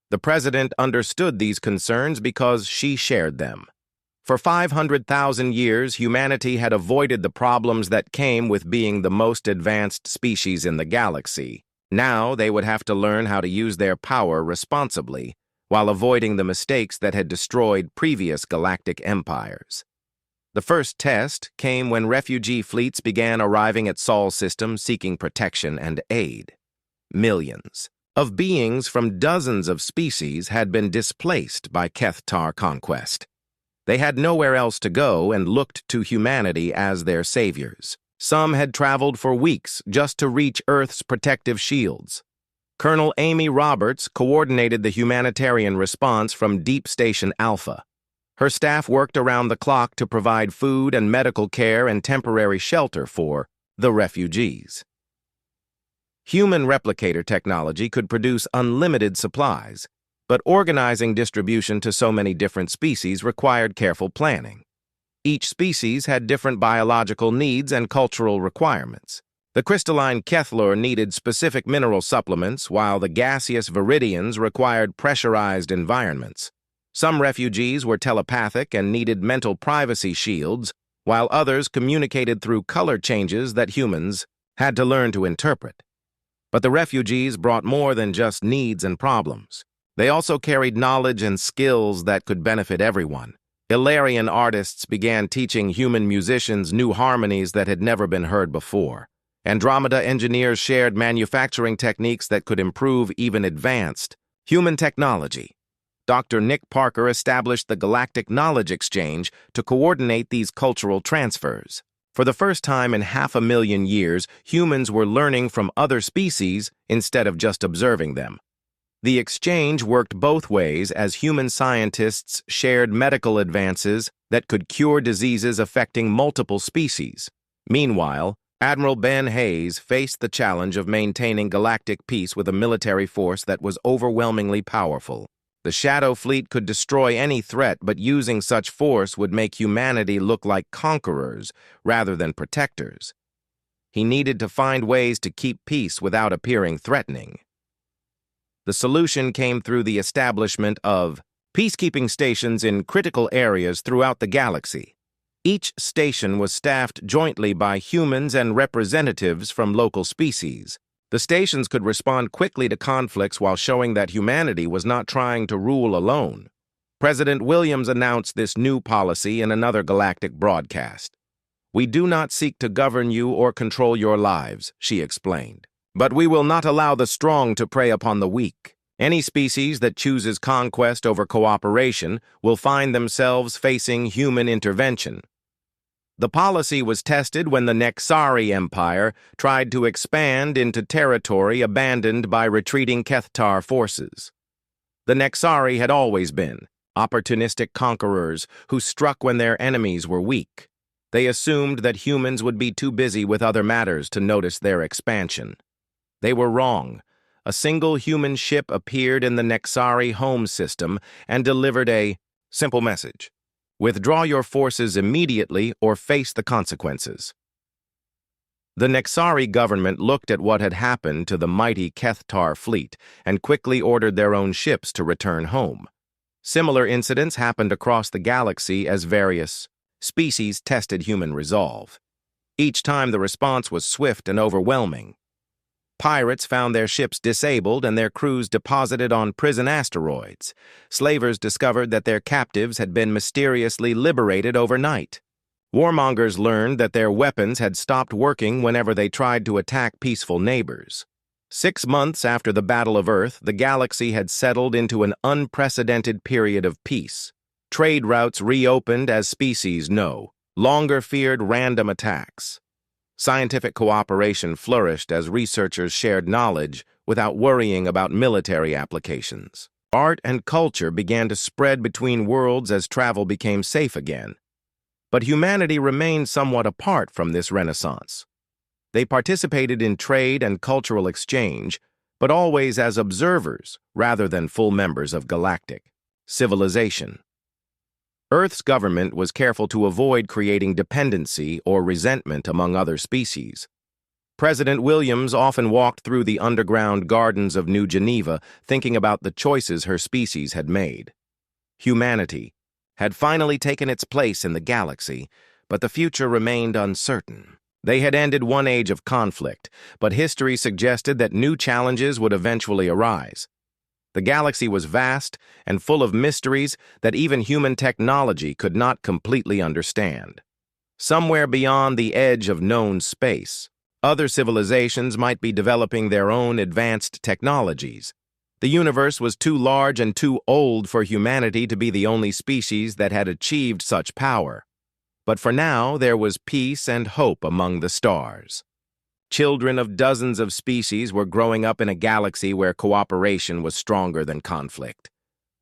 The president understood these concerns because she shared them. For 500,000 years, humanity had avoided the problems that came with being the most advanced species in the galaxy. Now they would have to learn how to use their power responsibly, while avoiding the mistakes that had destroyed previous galactic empires. The first test came when refugee fleets began arriving at Sol System seeking protection and aid. Millions of beings from dozens of species had been displaced by Kethtar conquest. They had nowhere else to go and looked to humanity as their saviors. Some had traveled for weeks just to reach Earth's protective shields. Colonel Amy Roberts coordinated the humanitarian response from Deep Station Alpha. Her staff worked around the clock to provide food and medical care and temporary shelter for the refugees. Human replicator technology could produce unlimited supplies, but organizing distribution to so many different species required careful planning. Each species had different biological needs and cultural requirements. The crystalline Kethlor needed specific mineral supplements, while the gaseous Viridians required pressurized environments. Some refugees were telepathic and needed mental privacy shields, while others communicated through color changes that humans had to learn to interpret. But the refugees brought more than just needs and problems. They also carried knowledge and skills that could benefit everyone. Ilarian artists began teaching human musicians new harmonies that had never been heard before. Andromeda engineers shared manufacturing techniques that could improve even advanced human technology. Dr. Nick Parker established the Galactic Knowledge Exchange to coordinate these cultural transfers. For the first time in 500,000 years, humans were learning from other species instead of just observing them. The exchange worked both ways as human scientists shared medical advances that could cure diseases affecting multiple species. Meanwhile, Admiral Ben Hayes faced the challenge of maintaining galactic peace with a military force that was overwhelmingly powerful. The Shadow Fleet could destroy any threat, but using such force would make humanity look like conquerors rather than protectors. He needed to find ways to keep peace without appearing threatening. The solution came through the establishment of peacekeeping stations in critical areas throughout the galaxy. Each station was staffed jointly by humans and representatives from local species. The stations could respond quickly to conflicts while showing that humanity was not trying to rule alone. President Williams announced this new policy in another galactic broadcast. "We do not seek to govern you or control your lives," she explained. "But we will not allow the strong to prey upon the weak. Any species that chooses conquest over cooperation will find themselves facing human intervention." The policy was tested when the Nexari Empire tried to expand into territory abandoned by retreating Kethtar forces. The Nexari had always been opportunistic conquerors who struck when their enemies were weak. They assumed that humans would be too busy with other matters to notice their expansion. They were wrong. A single human ship appeared in the Nexari home system and delivered a simple message: "Withdraw your forces immediately or face the consequences." The Nexari government looked at what had happened to the mighty Kethtar fleet and quickly ordered their own ships to return home. Similar incidents happened across the galaxy as various species tested human resolve. Each time the response was swift and overwhelming. Pirates found their ships disabled and their crews deposited on prison asteroids. Slavers discovered that their captives had been mysteriously liberated overnight. Warmongers learned that their weapons had stopped working whenever they tried to attack peaceful neighbors. 6 months after the Battle of Earth, the galaxy had settled into an unprecedented period of peace. Trade routes reopened as species no longer feared random attacks. Scientific cooperation flourished as researchers shared knowledge without worrying about military applications. Art and culture began to spread between worlds as travel became safe again. But humanity remained somewhat apart from this renaissance. They participated in trade and cultural exchange, but always as observers rather than full members of galactic civilization. Earth's government was careful to avoid creating dependency or resentment among other species. President Williams often walked through the underground gardens of New Geneva thinking about the choices her species had made. Humanity had finally taken its place in the galaxy, but the future remained uncertain. They had ended one age of conflict, but history suggested that new challenges would eventually arise. The galaxy was vast and full of mysteries that even human technology could not completely understand. Somewhere beyond the edge of known space, other civilizations might be developing their own advanced technologies. The universe was too large and too old for humanity to be the only species that had achieved such power. But for now, there was peace and hope among the stars. Children of dozens of species were growing up in a galaxy where cooperation was stronger than conflict.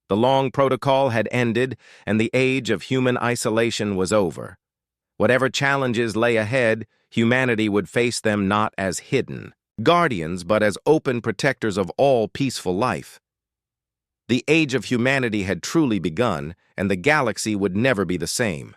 The long protocol had ended, and the age of human isolation was over. Whatever challenges lay ahead, humanity would face them not as hidden guardians, but as open protectors of all peaceful life. The age of humanity had truly begun, and the galaxy would never be the same.